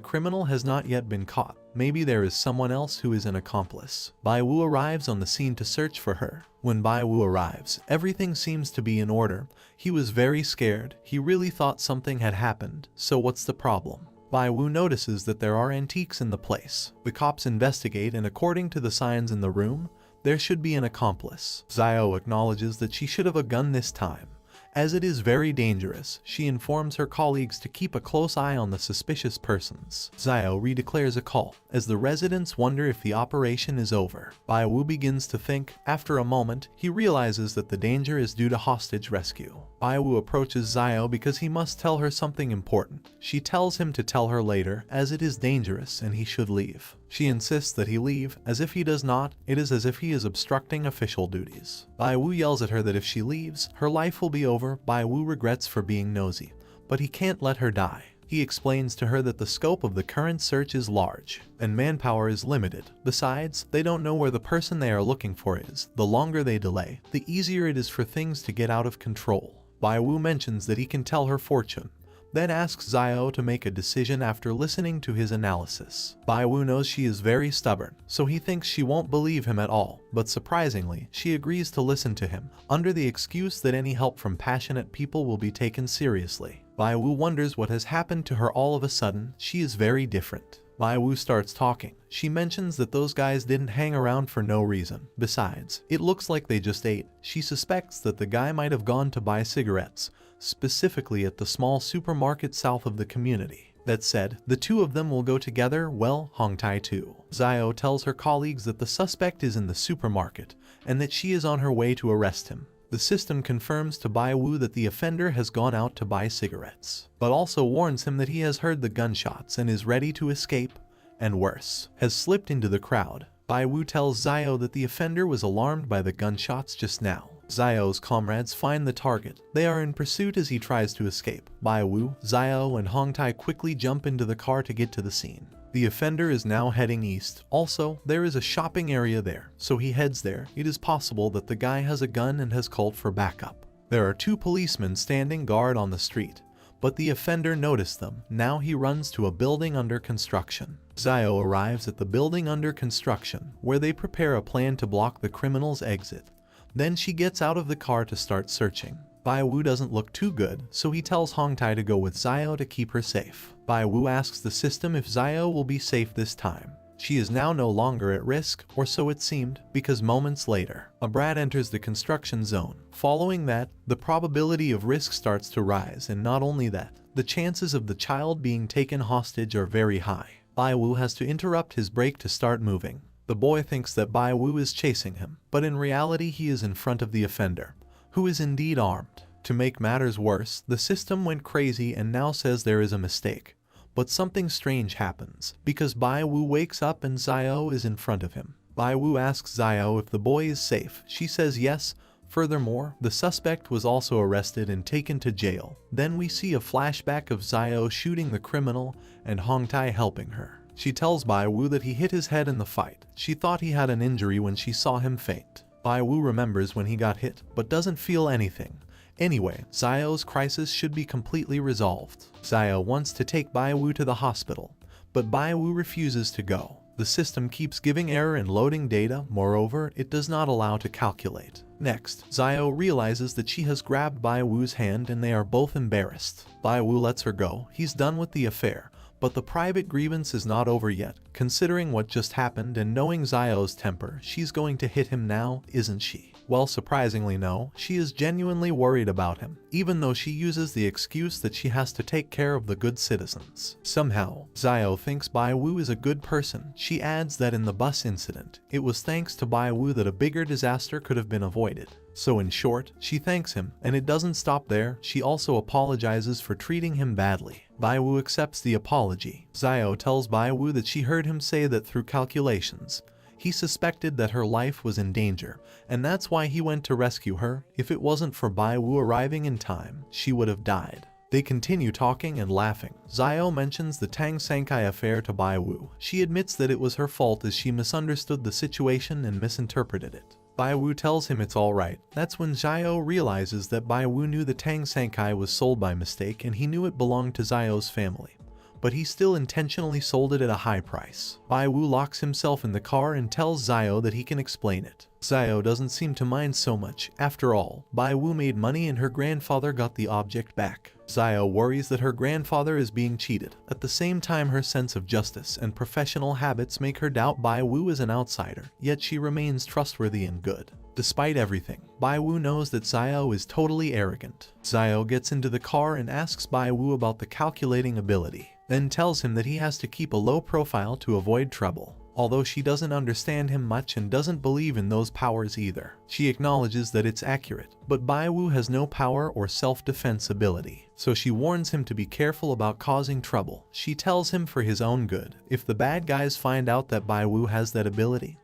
criminal has not yet been caught? Maybe there is someone else who is an accomplice. Bai Wu arrives on the scene to search for her. When Bai Wu arrives, everything seems to be in order. He was very scared. He really thought something had happened. So what's the problem? Bai Wu notices that there are antiques in the place. The cops investigate and according to the signs in the room, there should be an accomplice. Xiao acknowledges that she should have a gun this time. As it is very dangerous, she informs her colleagues to keep a close eye on the suspicious persons. Xiao redeclares a call, as the residents wonder if the operation is over. Bai Wu begins to think. After a moment, he realizes that the danger is due to hostage rescue. Bai Wu approaches Xiao because he must tell her something important. She tells him to tell her later, as it is dangerous and he should leave. She insists that he leave, as if he does not, it is as if he is obstructing official duties. Bai Wu yells at her that if she leaves, her life will be over. Bai Wu regrets for being nosy, but he can't let her die. He explains to her that the scope of the current search is large, and manpower is limited. Besides, they don't know where the person they are looking for is. The longer they delay, the easier it is for things to get out of control. Bai Wu mentions that he can tell her fortune, then asks Xiao to make a decision after listening to his analysis. Bai Wu knows she is very stubborn, so he thinks she won't believe him at all, but surprisingly, she agrees to listen to him, under the excuse that any help from passionate people will be taken seriously. Bai Wu wonders what has happened to her all of a sudden. She is very different. Bai Wu starts talking. She mentions that those guys didn't hang around for no reason. Besides, it looks like they just ate. She suspects that the guy might have gone to buy cigarettes, specifically at the small supermarket south of the community. That said, the two of them will go together. Well, Hongtai too. Xiao tells her colleagues that the suspect is in the supermarket and that she is on her way to arrest him. The system confirms to Bai Wu that the offender has gone out to buy cigarettes, but also warns him that he has heard the gunshots and is ready to escape, and worse, has slipped into the crowd. Bai Wu tells Xiao that the offender was alarmed by the gunshots just now. Xiao's comrades find the target. They are in pursuit as he tries to escape. Bai Wu, Xiao, and Hongtai quickly jump into the car to get to the scene. The offender is now heading east. Also, there is a shopping area there, so he heads there. It is possible that the guy has a gun and has called for backup. There are two policemen standing guard on the street, but the offender noticed them. Now he runs to a building under construction. Xiao arrives at the building under construction, where they prepare a plan to block the criminal's exit. Then she gets out of the car to start searching. Bai Wu doesn't look too good, so he tells Hongtai to go with Xiao to keep her safe. Bai Wu asks the system if Xiao will be safe this time. She is now no longer at risk, or so it seemed, because moments later, a brat enters the construction zone. Following that, the probability of risk starts to rise, and not only that, the chances of the child being taken hostage are very high. Bai Wu has to interrupt his break to start moving. The boy thinks that Bai Wu is chasing him, but in reality he is in front of the offender, who is indeed armed. To make matters worse, the system went crazy and now says there is a mistake. But something strange happens, because Bai Wu wakes up and Xiao is in front of him. Bai Wu asks Xiao if the boy is safe. She says yes. Furthermore, the suspect was also arrested and taken to jail. Then we see a flashback of Xiao shooting the criminal and Hongtai helping her. She tells Bai Wu that he hit his head in the fight. She thought he had an injury when she saw him faint. Bai Wu remembers when he got hit, but doesn't feel anything. Anyway, Xiao's crisis should be completely resolved. Xiao wants to take Bai Wu to the hospital, but Bai Wu refuses to go. The system keeps giving error and loading data. Moreover, it does not allow to calculate. Next, Xiao realizes that she has grabbed Bai Wu's hand and they are both embarrassed. Bai Wu lets her go. He's done with the affair. But the private grievance is not over yet. Considering what just happened and knowing Xiao's temper, she's going to hit him now, isn't she? Well, surprisingly no, she is genuinely worried about him, even though she uses the excuse that she has to take care of the good citizens. Somehow, Xiao thinks Bai Wu is a good person. She adds that in the bus incident, it was thanks to Bai Wu that a bigger disaster could have been avoided. So in short, she thanks him, and it doesn't stop there. She also apologizes for treating him badly. Bai Wu accepts the apology. Xiao tells Bai Wu that she heard him say that through calculations, he suspected that her life was in danger, and that's why he went to rescue her. If it wasn't for Bai Wu arriving in time, she would have died. They continue talking and laughing. Xiao mentions the Tang Sankai affair to Bai Wu. She admits that it was her fault as she misunderstood the situation and misinterpreted it. Bai Wu tells him it's alright. That's when Xiao realizes that Bai Wu knew the Tang Sankai was sold by mistake and he knew it belonged to Xiao's family. But he still intentionally sold it at a high price. Bai Wu locks himself in the car and tells Xiao that he can explain it. Xiao doesn't seem to mind so much. After all, Bai Wu made money and her grandfather got the object back. Xiao worries that her grandfather is being cheated. At the same time, her sense of justice and professional habits make her doubt Bai Wu as an outsider, yet she remains trustworthy and good. Despite everything, Bai Wu knows that Xiao is totally arrogant. Xiao gets into the car and asks Bai Wu about the calculating ability, then tells him that he has to keep a low profile to avoid trouble. Although she doesn't understand him much and doesn't believe in those powers either. She acknowledges that it's accurate, but Bai Wu has no power or self-defense ability, so she warns him to be careful about causing trouble. She tells him for his own good, if the bad guys find out that Bai Wu has that ability,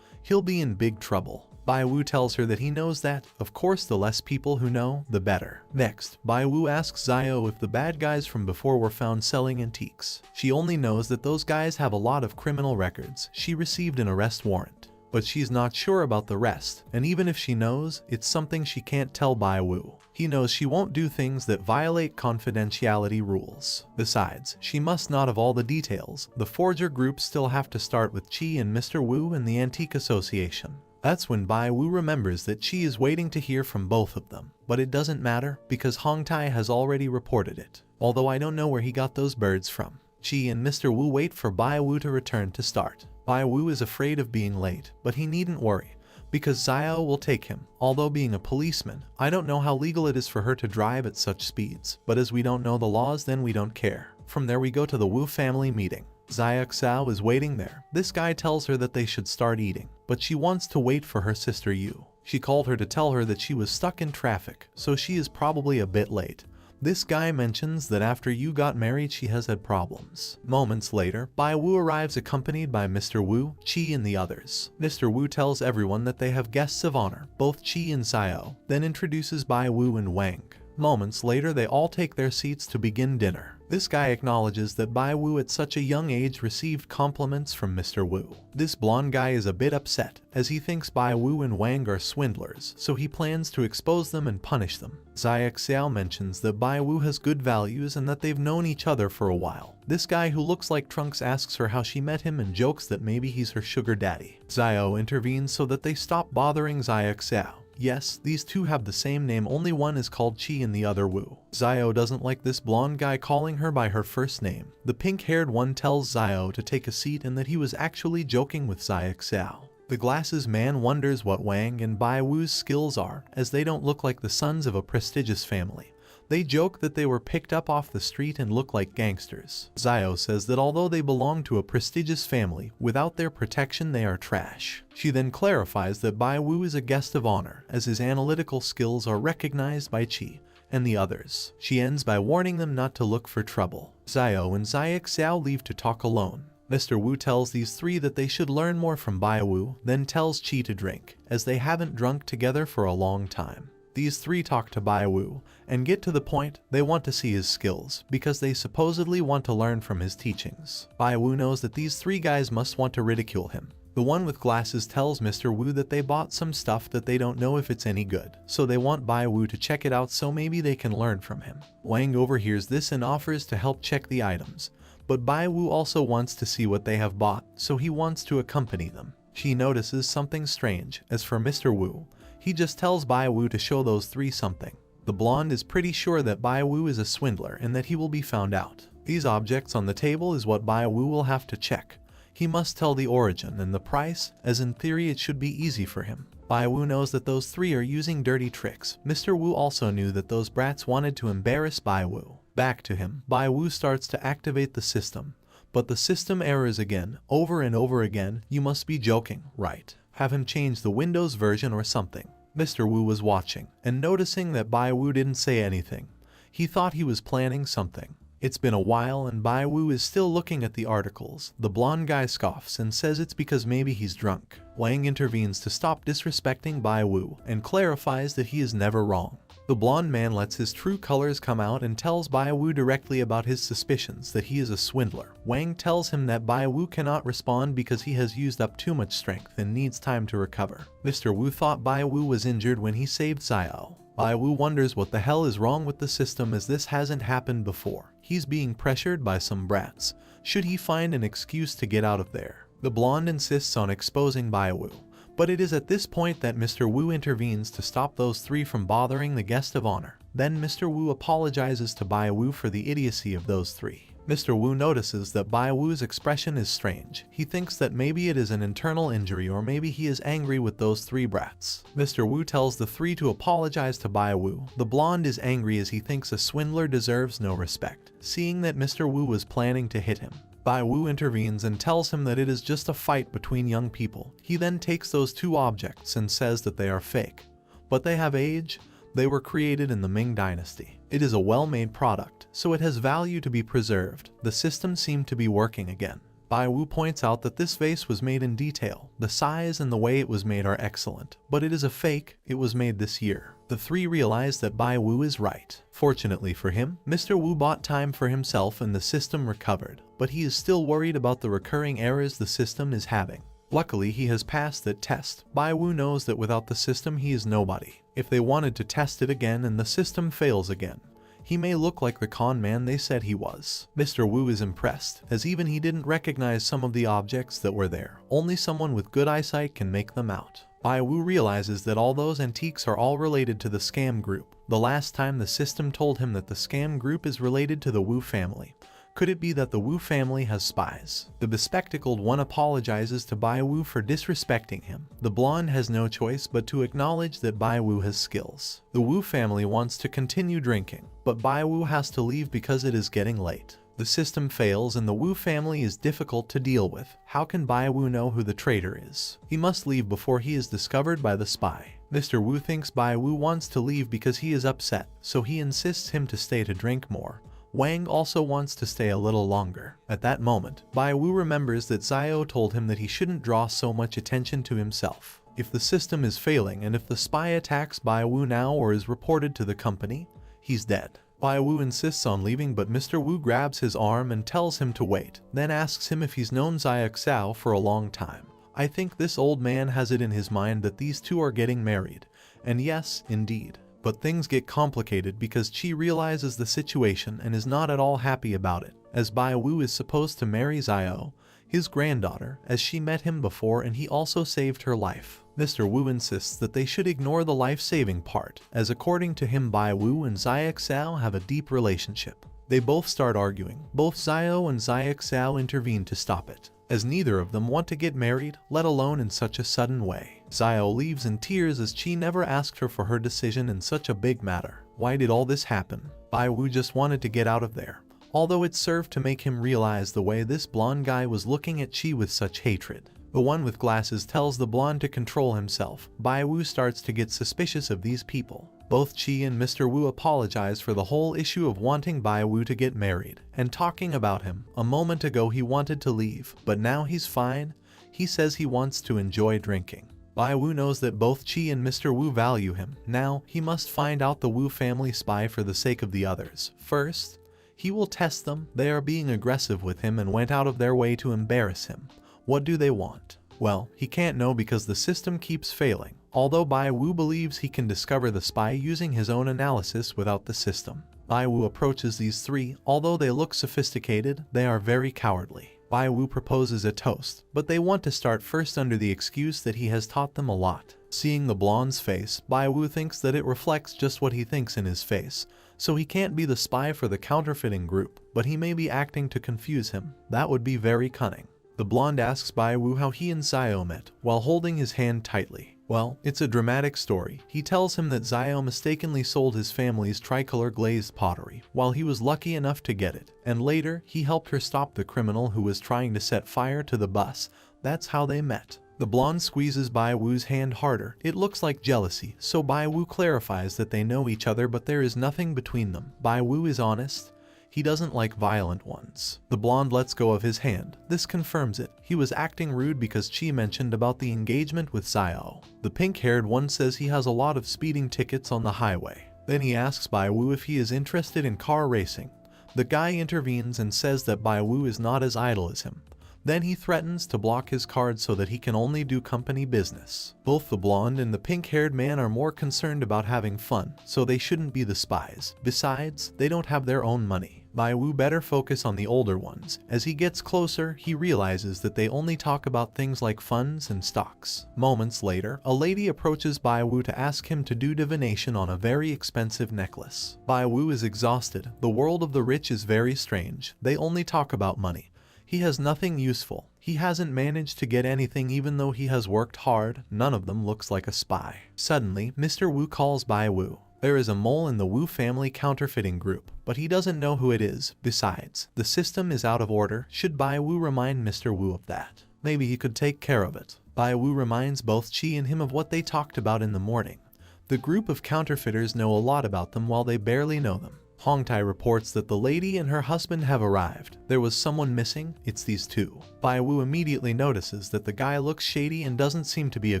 he'll be in big trouble. Bai Wu tells her that he knows that. Of course, the less people who know, the better. Next, Bai Wu asks Xiao if the bad guys from before were found selling antiques. She only knows that those guys have a lot of criminal records. She received an arrest warrant, but she's not sure about the rest, and even if she knows, it's something she can't tell Bai Wu. He knows she won't do things that violate confidentiality rules. Besides, she must not have all the details. The forger group still have to start with Qi and Mr. Wu and the Antique Association. That's when Bai Wu remembers that Qi is waiting to hear from both of them. But it doesn't matter, because Hongtai has already reported it. Although I don't know where he got those birds from. Chi and Mr. Wu wait for Bai Wu to return to start. Bai Wu is afraid of being late, but he needn't worry, because Xiao will take him. Although being a policeman, I don't know how legal it is for her to drive at such speeds, but as we don't know the laws, then we don't care. From there we go to the Wu family meeting. Xiao is waiting there. This guy tells her that they should start eating, but she wants to wait for her sister Yu. She called her to tell her that she was stuck in traffic, so she is probably a bit late. This guy mentions that after Yu got married she has had problems. Moments later, Bai Wu arrives accompanied by Mr. Wu, Chi and the others. Mr. Wu tells everyone that they have guests of honor, both Chi and Xiao, then introduces Bai Wu and Wang. Moments later they all take their seats to begin dinner. This guy acknowledges that Bai Wu at such a young age received compliments from Mr. Wu. This blonde guy is a bit upset, as he thinks Bai Wu and Wang are swindlers, so he plans to expose them and punish them. Xiao mentions that Bai Wu has good values and that they've known each other for a while. This guy who looks like Trunks asks her how she met him and jokes that maybe he's her sugar daddy. Xiao intervenes so that they stop bothering Xiao. Yes, these two have the same name, only one is called Chi and the other Wu. Xiao doesn't like this blonde guy calling her by her first name. The pink-haired one tells Xiao to take a seat and that he was actually joking with Xiao. The glasses man wonders what Wang and Bai Wu's skills are, as they don't look like the sons of a prestigious family. They joke that they were picked up off the street and look like gangsters. Xiao says that although they belong to a prestigious family, without their protection they are trash. She then clarifies that Bai Wu is a guest of honor, as his analytical skills are recognized by Chi and the others. She ends by warning them not to look for trouble. Xiao and Xiao leave to talk alone. Mr. Wu tells these three that they should learn more from Bai Wu, then tells Chi to drink, as they haven't drunk together for a long time. These three talk to Bai Wu and get to the point they want to see his skills because they supposedly want to learn from his teachings. Bai Wu knows that these three guys must want to ridicule him. The one with glasses tells Mr. Wu that they bought some stuff that they don't know if it's any good, so they want Bai Wu to check it out so maybe they can learn from him. Wang overhears this and offers to help check the items, but Bai Wu also wants to see what they have bought, so he wants to accompany them. She notices something strange. As for Mr. Wu, he just tells Bai Wu to show those three something. The blonde is pretty sure that Bai Wu is a swindler and that he will be found out. These objects on the table is what Bai Wu will have to check. He must tell the origin and the price, as in theory it should be easy for him. Bai Wu knows that those three are using dirty tricks. Mr. Wu also knew that those brats wanted to embarrass Bai Wu. Back to him, Bai Wu starts to activate the system. But the system errors again, over and over again. You must be joking, right? Have him change the Windows version or something. Mr. Wu was watching, and noticing that Bai Wu didn't say anything. He thought he was planning something. It's been a while and Bai Wu is still looking at the articles. The blonde guy scoffs and says it's because maybe he's drunk. Wang intervenes to stop disrespecting Bai Wu and clarifies that he is never wrong. The blonde man lets his true colors come out and tells Bai Wu directly about his suspicions that he is a swindler. Wang tells him that Bai Wu cannot respond because he has used up too much strength and needs time to recover. Mr. Wu thought Bai Wu was injured when he saved Xiao. Bai Wu wonders what the hell is wrong with the system, as this hasn't happened before. He's being pressured by some brats. Should he find an excuse to get out of there? The blonde insists on exposing Bai Wu. But it is at this point that Mr. Wu intervenes to stop those three from bothering the guest of honor. Then Mr. Wu apologizes to Bai Wu for the idiocy of those three. Mr. Wu notices that Bai Wu's expression is strange. He thinks that maybe it is an internal injury or maybe he is angry with those three brats. Mr. Wu tells the three to apologize to Bai Wu. The blonde is angry as he thinks a swindler deserves no respect, seeing that Mr. Wu was planning to hit him. Bai Wu intervenes and tells him that it is just a fight between young people. He then takes those two objects and says that they are fake. But they have age. They were created in the Ming Dynasty. It is a well-made product, so it has value to be preserved. The system seemed to be working again. Bai Wu points out that this vase was made in detail. The size and the way it was made are excellent, but it is a fake. It was made this year. The three realize that Bai Wu is right. Fortunately for him, Mr. Wu bought time for himself and the system recovered, but he is still worried about the recurring errors the system is having. Luckily, he has passed that test. Bai Wu knows that without the system he is nobody. If they wanted to test it again and the system fails again, he may look like the con man they said he was. Mr. Wu is impressed, as even he didn't recognize some of the objects that were there. Only someone with good eyesight can make them out. Bai Wu realizes that all those antiques are all related to the scam group. The last time the system told him that the scam group is related to the Wu family. Could it be that the Wu family has spies? The bespectacled one apologizes to Bai Wu for disrespecting him. The blonde has no choice but to acknowledge that Bai Wu has skills. The Wu family wants to continue drinking, but Bai Wu has to leave because it is getting late. The system fails and the Wu family is difficult to deal with. How can Bai Wu know who the traitor is? He must leave before he is discovered by the spy. Mr. Wu thinks Bai Wu wants to leave because he is upset, so he insists him to stay to drink more. Wang also wants to stay a little longer. At that moment, Bai Wu remembers that Xiao told him that he shouldn't draw so much attention to himself. If the system is failing and if the spy attacks Bai Wu now or is reported to the company, he's dead. Bai Wu insists on leaving, but Mr. Wu grabs his arm and tells him to wait, then asks him if he's known Zia Xiao for a long time. I think this old man has it in his mind that these two are getting married, and yes, indeed. But things get complicated because Qi realizes the situation and is not at all happy about it, as Bai Wu is supposed to marry Xiao, his granddaughter, as she met him before and he also saved her life. Mr. Wu insists that they should ignore the life-saving part, as according to him Bai Wu and Zia Xiao have a deep relationship. They both start arguing. Both Xiao and Zia Xiao intervene to stop it, as neither of them want to get married, let alone in such a sudden way. Xiao leaves in tears as Qi never asked her for her decision in such a big matter. Why did all this happen? Bai Wu just wanted to get out of there, although it served to make him realize the way this blonde guy was looking at Qi with such hatred. The one with glasses tells the blonde to control himself. Bai Wu starts to get suspicious of these people. Both Qi and Mr. Wu apologize for the whole issue of wanting Bai Wu to get married and talking about him. A moment ago he wanted to leave, but now he's fine. He says he wants to enjoy drinking. Bai Wu knows that both Qi and Mr. Wu value him. Now, he must find out the Wu family spy for the sake of the others. First, he will test them. They are being aggressive with him and went out of their way to embarrass him. What do they want? Well, he can't know because the system keeps failing, although Bai Wu believes he can discover the spy using his own analysis without the system. Bai Wu approaches these three. Although they look sophisticated, they are very cowardly. Bai Wu proposes a toast, but they want to start first under the excuse that he has taught them a lot. Seeing the blonde's face, Bai Wu thinks that it reflects just what he thinks in his face, so he can't be the spy for the counterfeiting group, but he may be acting to confuse him. That would be very cunning. The blonde asks Bai Wu how he and Xiao met, while holding his hand tightly. Well, it's a dramatic story. He tells him that Xiao mistakenly sold his family's tricolor glazed pottery, while he was lucky enough to get it, and later, he helped her stop the criminal who was trying to set fire to the bus. That's how they met. The blonde squeezes Bai Wu's hand harder. It looks like jealousy, so Bai Wu clarifies that they know each other but there is nothing between them. Bai Wu is honest. He doesn't like violent ones. The blonde lets go of his hand. This confirms it. He was acting rude because Qi mentioned about the engagement with Xiao. The pink-haired one says he has a lot of speeding tickets on the highway. Then he asks Bai Wu if he is interested in car racing. The guy intervenes and says that Bai Wu is not as idle as him. Then he threatens to block his card so that he can only do company business. Both the blonde and the pink-haired man are more concerned about having fun, so they shouldn't be the spies. Besides, they don't have their own money. Bai Wu better focus on the older ones. As he gets closer, he realizes that they only talk about things like funds and stocks. Moments later, a lady approaches Bai Wu to ask him to do divination on a very expensive necklace. Bai Wu is exhausted. The world of the rich is very strange. They only talk about money. He has nothing useful. He hasn't managed to get anything even though he has worked hard. None of them looks like a spy. Suddenly, Mr. Wu calls Bai Wu. There is a mole in the Wu family counterfeiting group, but he doesn't know who it is. Besides, the system is out of order. Should Bai Wu remind Mr. Wu of that? Maybe he could take care of it. Bai Wu reminds both Qi and him of what they talked about in the morning. The group of counterfeiters know a lot about them while they barely know them. Hongtai reports that the lady and her husband have arrived. There was someone missing. It's these two. Bai Wu immediately notices that the guy looks shady and doesn't seem to be a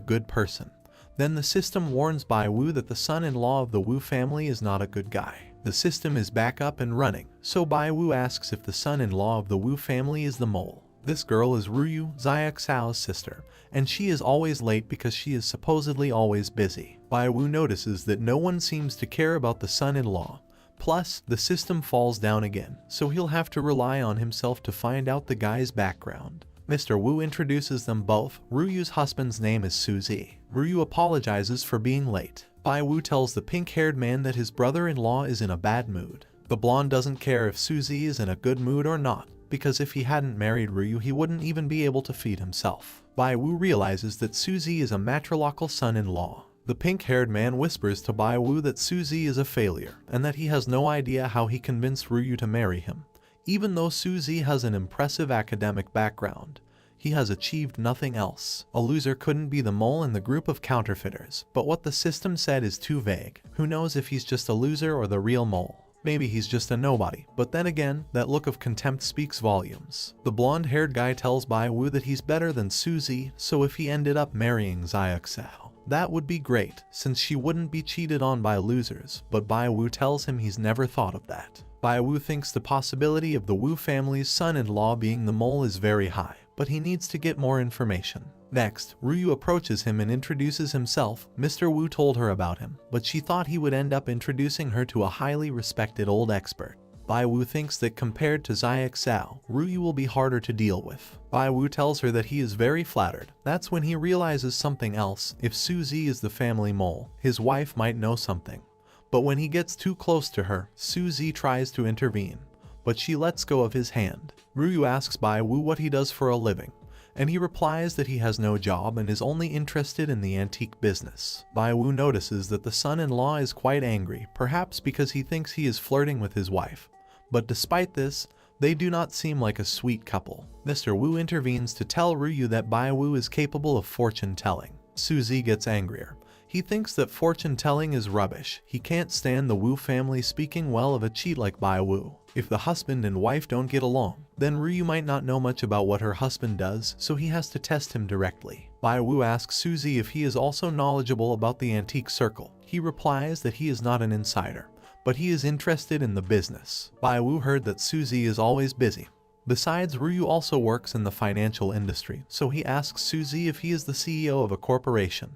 good person. Then the system warns Bai Wu that the son-in-law of the Wu family is not a good guy. The system is back up and running, so Bai Wu asks if the son-in-law of the Wu family is the mole. This girl is Ruyu, Zia Xiao's sister, and she is always late because she is supposedly always busy. Bai Wu notices that no one seems to care about the son-in-law. Plus, the system falls down again, so he'll have to rely on himself to find out the guy's background. Mr. Wu introduces them both. Ruyu's husband's name is Suzy. Ruyu apologizes for being late. Bai Wu tells the pink-haired man that his brother-in-law is in a bad mood. The blonde doesn't care if Suzy is in a good mood or not, because if he hadn't married Ryu he wouldn't even be able to feed himself. Bai Wu realizes that Suzy is a matrilocal son-in-law. The pink-haired man whispers to Bai Wu that Suzy is a failure, and that he has no idea how he convinced Ryu to marry him. Even though Suzy has an impressive academic background, he has achieved nothing else. A loser couldn't be the mole in the group of counterfeiters, but what the system said is too vague. Who knows if he's just a loser or the real mole? Maybe he's just a nobody, but then again, that look of contempt speaks volumes. The blonde-haired guy tells Bai Wu that he's better than Suzy, so if he ended up marrying Xiaoxiao, that would be great, since she wouldn't be cheated on by losers, but Bai Wu tells him he's never thought of that. Bai Wu thinks the possibility of the Wu family's son-in-law being the mole is very high, but he needs to get more information. Next, Ryu approaches him and introduces himself. Mr. Wu told her about him, but she thought he would end up introducing her to a highly respected old expert. Bai Wu thinks that compared to Xiaoxiao, Ryu will be harder to deal with. Bai Wu tells her that he is very flattered. That's when he realizes something else. If Suzy is the family mole, his wife might know something. But when he gets too close to her, Suzy tries to intervene, but she lets go of his hand. Ryu asks Bai Wu what he does for a living, and he replies that he has no job and is only interested in the antique business. Bai Wu notices that the son-in-law is quite angry, perhaps because he thinks he is flirting with his wife. But despite this, they do not seem like a sweet couple. Mr. Wu intervenes to tell Ryu that Bai Wu is capable of fortune-telling. Suzy gets angrier. He thinks that fortune-telling is rubbish. He can't stand the Wu family speaking well of a cheat like Bai Wu. If the husband and wife don't get along, then Ryu might not know much about what her husband does, so he has to test him directly. Bai Wu asks Suzy if he is also knowledgeable about the antique circle. He replies that he is not an insider, but he is interested in the business. Bai Wu heard that Suzy is always busy. Besides, Ryu also works in the financial industry, so he asks Suzy if he is the CEO of a corporation.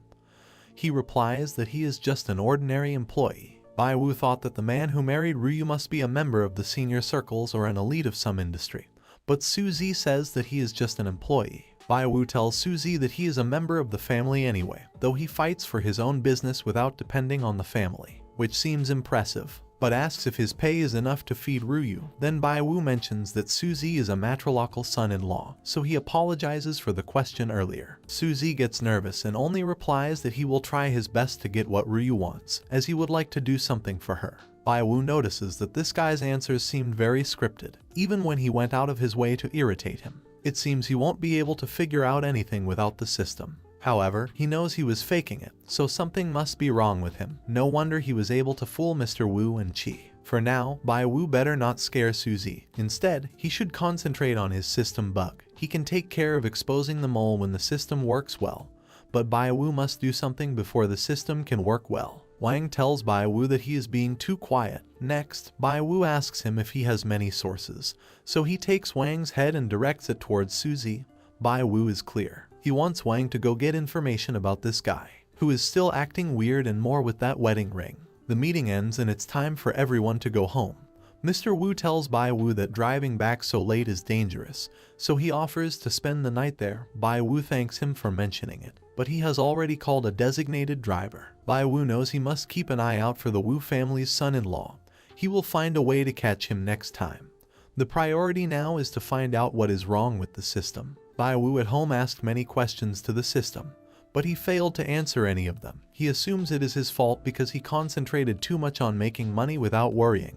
He replies that he is just an ordinary employee. Bai Wu thought that the man who married Ryu must be a member of the senior circles or an elite of some industry, but Suzy says that he is just an employee. Bai Wu tells Suzy that he is a member of the family anyway, though he fights for his own business without depending on the family, which seems impressive, but asks if his pay is enough to feed Ryu. Then Bai Wu mentions that Suzy is a matrilocal son-in-law, so he apologizes for the question earlier. Suzy gets nervous and only replies that he will try his best to get what Ryu wants, as he would like to do something for her. Bai Wu notices that this guy's answers seemed very scripted, even when he went out of his way to irritate him. It seems he won't be able to figure out anything without the system. However, he knows he was faking it, so something must be wrong with him. No wonder he was able to fool Mr. Wu and Chi. For now, Bai Wu better not scare Suzy. Instead, he should concentrate on his system bug. He can take care of exposing the mole when the system works well, but Bai Wu must do something before the system can work well. Wang tells Bai Wu that he is being too quiet. Next, Bai Wu asks him if he has many sources, so he takes Wang's head and directs it towards Suzy. Bai Wu is clear. He wants Wang to go get information about this guy, who is still acting weird, and more with that wedding ring. The meeting ends and it's time for everyone to go home. Mr. Wu tells Bai Wu that driving back so late is dangerous, so he offers to spend the night there. Bai Wu thanks him for mentioning it, but he has already called a designated driver. Bai Wu knows he must keep an eye out for the Wu family's son-in-law. He will find a way to catch him next time. The priority now is to find out what is wrong with the system. Bai Wu at home asked many questions to the system, but he failed to answer any of them. He assumes it is his fault because he concentrated too much on making money without worrying.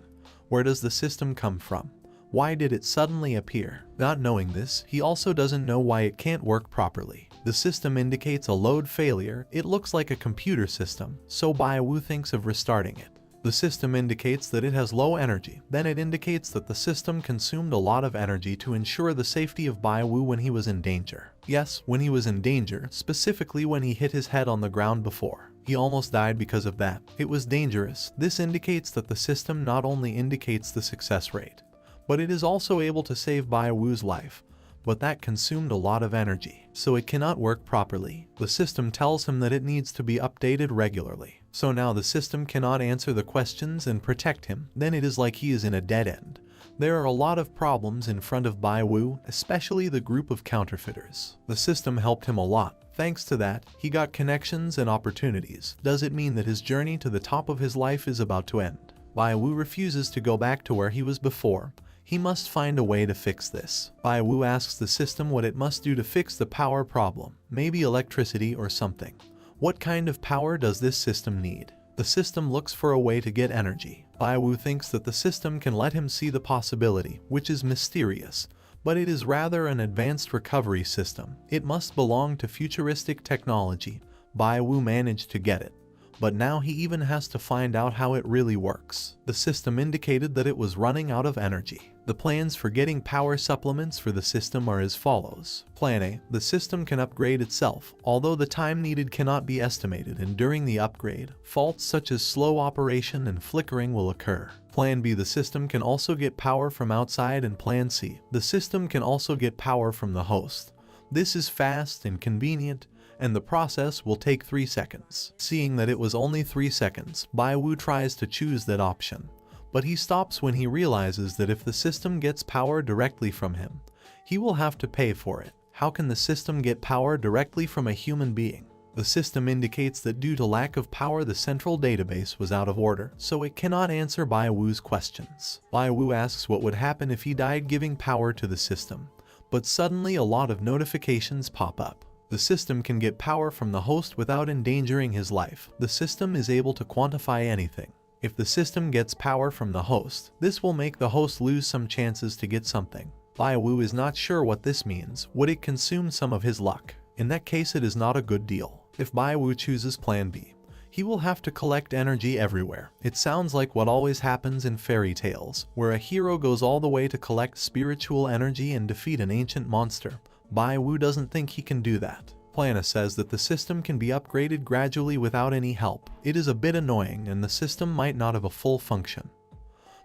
Where does the system come from? Why did it suddenly appear? Not knowing this, he also doesn't know why it can't work properly. The system indicates a load failure. It looks like a computer system, so Bai Wu thinks of restarting it. The system indicates that it has low energy. Then it indicates that the system consumed a lot of energy to ensure the safety of Bai Wu when he was in danger. Yes, when he was in danger, specifically when he hit his head on the ground before. He almost died because of that. It was dangerous. This indicates that the system not only indicates the success rate, but it is also able to save Bai Wu's life. But that consumed a lot of energy, so it cannot work properly. The system tells him that it needs to be updated regularly. So now the system cannot answer the questions and protect him. Then it is like he is in a dead end. There are a lot of problems in front of Bai Wu, especially the group of counterfeiters. The system helped him a lot. Thanks to that, he got connections and opportunities. Does it mean that his journey to the top of his life is about to end? Bai Wu refuses to go back to where he was before. He must find a way to fix this. Bai Wu asks the system what it must do to fix the power problem, maybe electricity or something. What kind of power does this system need? The system looks for a way to get energy. Bai Wu thinks that the system can let him see the possibility, which is mysterious, but it is rather an advanced recovery system. It must belong to futuristic technology. Bai Wu managed to get it, but now he even has to find out how it really works. The system indicated that it was running out of energy. The plans for getting power supplements for the system are as follows. Plan A. The system can upgrade itself, although the time needed cannot be estimated, and during the upgrade, faults such as slow operation and flickering will occur. Plan B. The system can also get power from outside, and Plan C. The system can also get power from the host. This is fast and convenient, and the process will take 3 seconds. Seeing that it was only 3 seconds, Bai Wu tries to choose that option. But he stops when he realizes that if the system gets power directly from him, he will have to pay for it. How can the system get power directly from a human being? The system indicates that due to lack of power, the central database was out of order, so it cannot answer Bai Wu's questions. Bai Wu asks what would happen if he died giving power to the system, but suddenly a lot of notifications pop up. The system can get power from the host without endangering his life. The system is able to quantify anything. If the system gets power from the host, this will make the host lose some chances to get something. Bai Wu is not sure what this means. Would it consume some of his luck? In that case, it is not a good deal. If Bai Wu chooses Plan B, he will have to collect energy everywhere. It sounds like what always happens in fairy tales, where a hero goes all the way to collect spiritual energy and defeat an ancient monster. Bai Wu doesn't think he can do that. Plan A says that the system can be upgraded gradually without any help. It is a bit annoying and the system might not have a full function.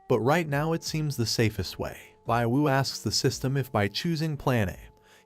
But right now it seems the safest way. Bai Wu asks the system if by choosing Plan A,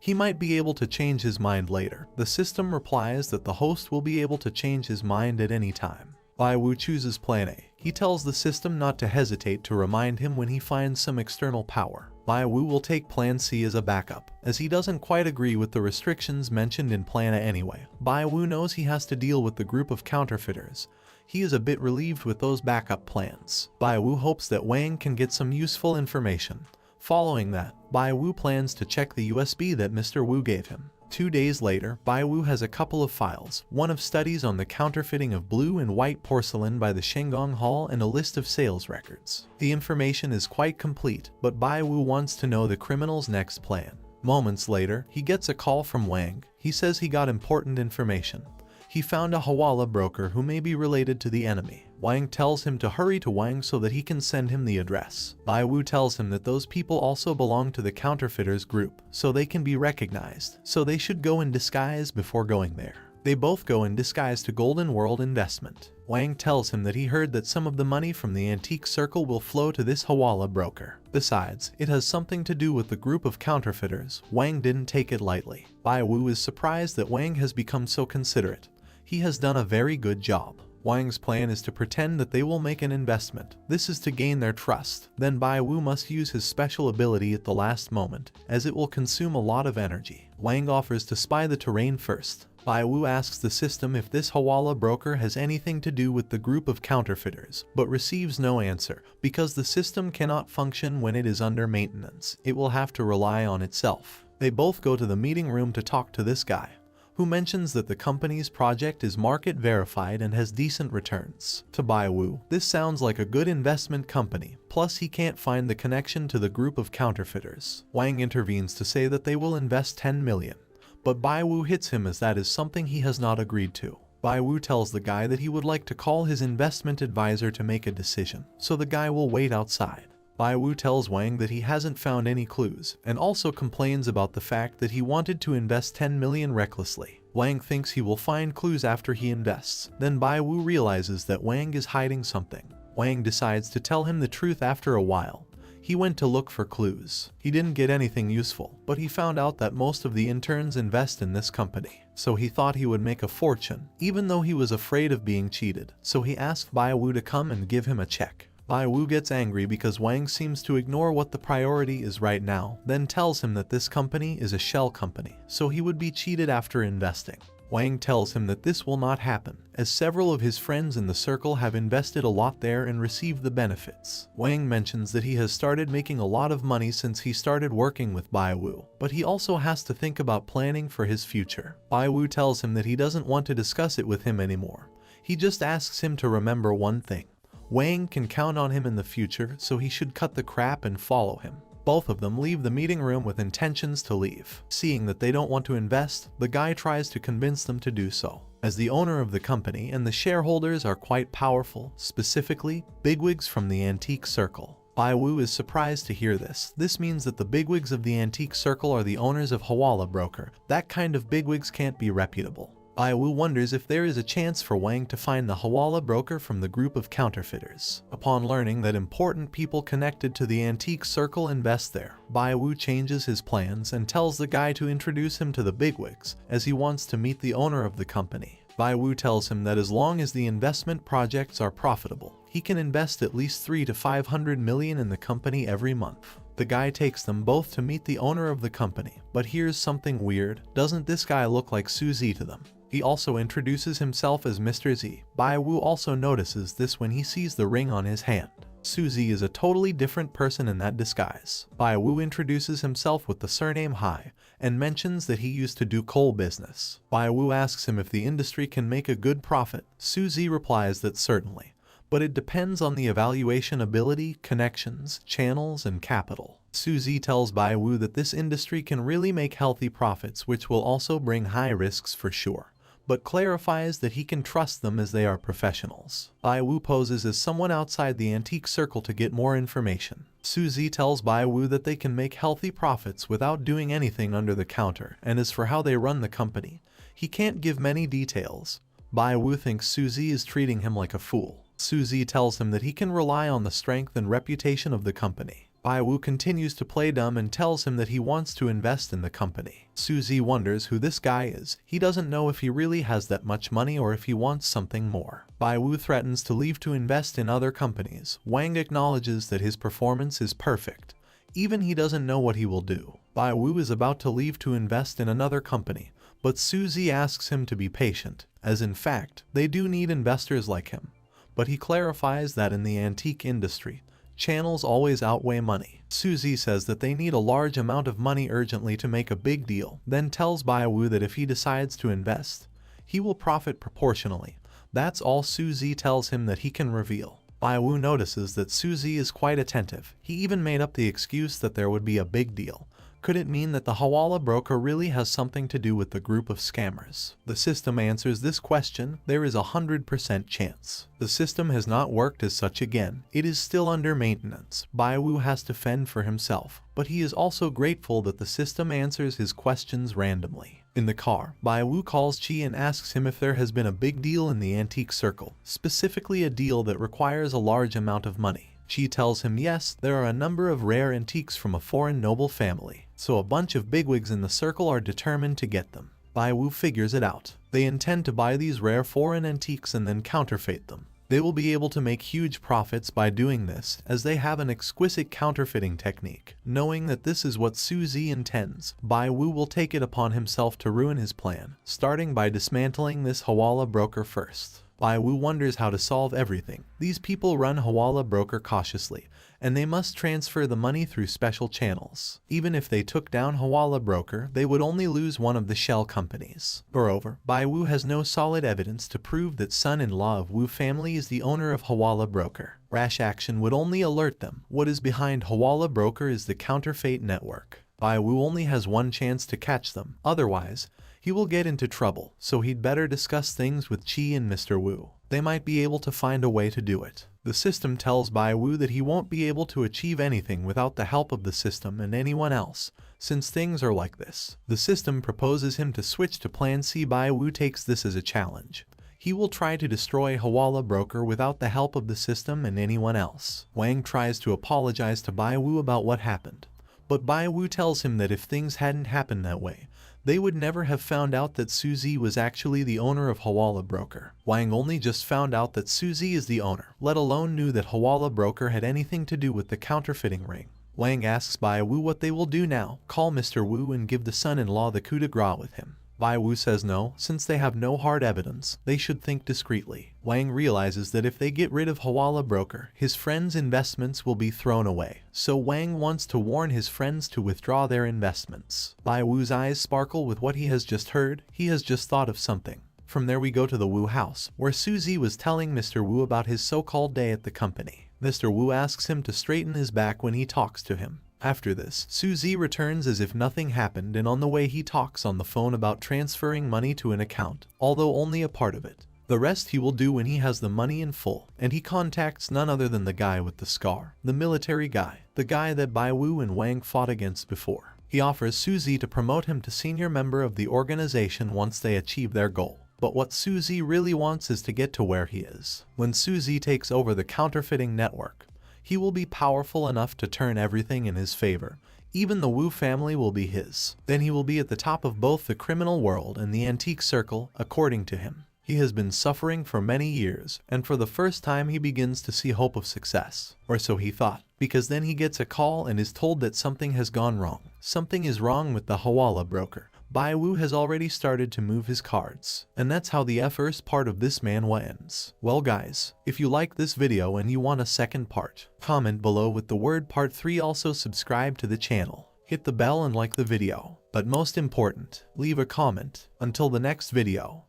he might be able to change his mind later. The system replies that the host will be able to change his mind at any time. Bai Wu chooses Plan A. He tells the system not to hesitate to remind him when he finds some external power. Bai Wu will take Plan C as a backup, as he doesn't quite agree with the restrictions mentioned in Plan A anyway. Bai Wu knows he has to deal with the group of counterfeiters. He is a bit relieved with those backup plans. Bai Wu hopes that Wang can get some useful information. Following that, Bai Wu plans to check the USB that Mr. Wu gave him. 2 days later, Bai Wu has a couple of files, one of studies on the counterfeiting of blue and white porcelain by the Shenggong Hall and a list of sales records. The information is quite complete, but Bai Wu wants to know the criminal's next plan. Moments later, he gets a call from Wang. He says he got important information. He found a Hawala broker who may be related to the enemy. Wang tells him to hurry to Wang so that he can send him the address. Bai Wu tells him that those people also belong to the counterfeiters group, so they can be recognized, so they should go in disguise before going there. They both go in disguise to Golden World Investment. Wang tells him that he heard that some of the money from the antique circle will flow to this Hawala broker. Besides, it has something to do with the group of counterfeiters. Wang didn't take it lightly. Bai Wu is surprised that Wang has become so considerate. He has done a very good job. Wang's plan is to pretend that they will make an investment. This is to gain their trust. Then Bai Wu must use his special ability at the last moment, as it will consume a lot of energy. Wang offers to spy the terrain first. Bai Wu asks the system if this Hawala broker has anything to do with the group of counterfeiters, but receives no answer. Because the system cannot function when it is under maintenance, it will have to rely on itself. They both go to the meeting room to talk to this guy, who mentions that the company's project is market verified and has decent returns. To Bai Wu, this sounds like a good investment company, plus he can't find the connection to the group of counterfeiters. Wang intervenes to say that they will invest 10 million, but Bai Wu hits him as that is something he has not agreed to. Bai Wu tells the guy that he would like to call his investment advisor to make a decision, so the guy will wait outside. Bai Wu tells Wang that he hasn't found any clues, and also complains about the fact that he wanted to invest 10 million recklessly. Wang thinks he will find clues after he invests. Then Bai Wu realizes that Wang is hiding something. Wang decides to tell him the truth after a while. He went to look for clues. He didn't get anything useful, but he found out that most of the interns invest in this company. So he thought he would make a fortune, even though he was afraid of being cheated. So he asked Bai Wu to come and give him a check. Bai Wu gets angry because Wang seems to ignore what the priority is right now, then tells him that this company is a shell company, so he would be cheated after investing. Wang tells him that this will not happen, as several of his friends in the circle have invested a lot there and received the benefits. Wang mentions that he has started making a lot of money since he started working with Bai Wu, but he also has to think about planning for his future. Bai Wu tells him that he doesn't want to discuss it with him anymore. He just asks him to remember one thing. Wang can count on him in the future, so he should cut the crap and follow him. Both of them leave the meeting room with intentions to leave. Seeing that they don't want to invest, the guy tries to convince them to do so. As the owner of the company and the shareholders are quite powerful, specifically bigwigs from the antique circle. Bai Wu is surprised to hear this. This means that the bigwigs of the antique circle are the owners of Hawala Broker. That kind of bigwigs can't be reputable. Bai Wu wonders if there is a chance for Wang to find the Hawala broker from the group of counterfeiters. Upon learning that important people connected to the antique circle invest there, Bai Wu changes his plans and tells the guy to introduce him to the bigwigs, as he wants to meet the owner of the company. Bai Wu tells him that as long as the investment projects are profitable, he can invest at least 300 to 500 million in the company every month. The guy takes them both to meet the owner of the company, but here's something weird. Doesn't this guy look like Suzy to them? He also introduces himself as Mr. Z. Bai Wu also notices this when he sees the ring on his hand. Suzy is a totally different person in that disguise. Bai Wu introduces himself with the surname Hai, and mentions that he used to do coal business. Bai Wu asks him if the industry can make a good profit. Suzy replies that certainly, but it depends on the evaluation ability, connections, channels, and capital. Suzy tells Bai Wu that this industry can really make healthy profits, which will also bring high risks for sure, but clarifies that he can trust them as they are professionals. Bai Wu poses as someone outside the antique circle to get more information. Suzy tells Bai Wu that they can make healthy profits without doing anything under the counter, and as for how they run the company, he can't give many details. Bai Wu thinks Suzy is treating him like a fool. Suzy tells him that he can rely on the strength and reputation of the company. Bai Wu continues to play dumb and tells him that he wants to invest in the company. Suzy wonders who this guy is. He doesn't know if he really has that much money or if he wants something more. Bai Wu threatens to leave to invest in other companies. Wang acknowledges that his performance is perfect. Even he doesn't know what he will do. Bai Wu is about to leave to invest in another company, but Suzy asks him to be patient, as in fact, they do need investors like him. But he clarifies that in the antique industry, channels always outweigh money. Suzy says that they need a large amount of money urgently to make a big deal, then tells Bai Wu that if he decides to invest, he will profit proportionally. That's all Suzy tells him that he can reveal. Bai Wu notices that Suzy is quite attentive. He even made up the excuse that there would be a big deal. Could it mean that the Hawala broker really has something to do with the group of scammers? The system answers this question. There is a 100% chance. The system has not worked as such again. It is still under maintenance. Bai Wu has to fend for himself, but he is also grateful that the system answers his questions randomly. In the car, Bai Wu calls Chi and asks him if there has been a big deal in the antique circle, specifically a deal that requires a large amount of money. Chi tells him yes, there are a number of rare antiques from a foreign noble family, so a bunch of bigwigs in the circle are determined to get them. Bai Wu figures it out. They intend to buy these rare foreign antiques and then counterfeit them. They will be able to make huge profits by doing this, as they have an exquisite counterfeiting technique. Knowing that this is what Suzy intends, Bai Wu will take it upon himself to ruin his plan, starting by dismantling this Hawala broker first. Bai Wu wonders how to solve everything. These people run Hawala broker cautiously, and they must transfer the money through special channels. Even if they took down Hawala broker, they would only lose one of the shell companies. Moreover, Bai Wu has no solid evidence to prove that son-in-law of Wu family is the owner of Hawala broker. Rash action would only alert them. What is behind Hawala broker is the counterfeit network. Bai Wu only has one chance to catch them. Otherwise, he will get into trouble, so he'd better discuss things with Chi and Mr. Wu. They might be able to find a way to do it. The system tells Bai Wu that he won't be able to achieve anything without the help of the system and anyone else, since things are like this. The system proposes him to switch to Plan C. Bai Wu takes this as a challenge. He will try to destroy Hawala broker without the help of the system and anyone else. Wang tries to apologize to Bai Wu about what happened, but Bai Wu tells him that if things hadn't happened that way, they would never have found out that Suzy was actually the owner of Hawala broker. Wang only just found out that Suzy is the owner, let alone knew that Hawala broker had anything to do with the counterfeiting ring. Wang asks Bai Wu what they will do now, call Mr. Wu and give the son-in-law the coup de grace with him. Bai Wu says no, since they have no hard evidence, they should think discreetly. Wang realizes that if they get rid of Hawala Broker, his friends' investments will be thrown away. So Wang wants to warn his friends to withdraw their investments. Bai Wu's eyes sparkle with what he has just heard. He has just thought of something. From there we go to the Wu house, where Suzy was telling Mr. Wu about his so-called day at the company. Mr. Wu asks him to straighten his back when he talks to him. After this, Suzy returns as if nothing happened, and on the way he talks on the phone about transferring money to an account, although only a part of it. The rest he will do when he has the money in full, and he contacts none other than the guy with the scar, the military guy, the guy that Bai Wu and Wang fought against before. He offers Suzy to promote him to senior member of the organization once they achieve their goal. But what Suzy really wants is to get to where he is. When Suzy takes over the counterfeiting network, he will be powerful enough to turn everything in his favor. Even the Wu family will be his. Then he will be at the top of both the criminal world and the antique circle, according to him. He has been suffering for many years, and for the first time he begins to see hope of success. Or so he thought, because then he gets a call and is told that something has gone wrong. Something is wrong with the Hawala Broker. Bai Wu has already started to move his cards, and that's how the first part of this manhwa ends. Well guys, if you like this video and you want a second part, comment below with the word part 3. Also subscribe to the channel, hit the bell and like the video. But most important, leave a comment. Until the next video.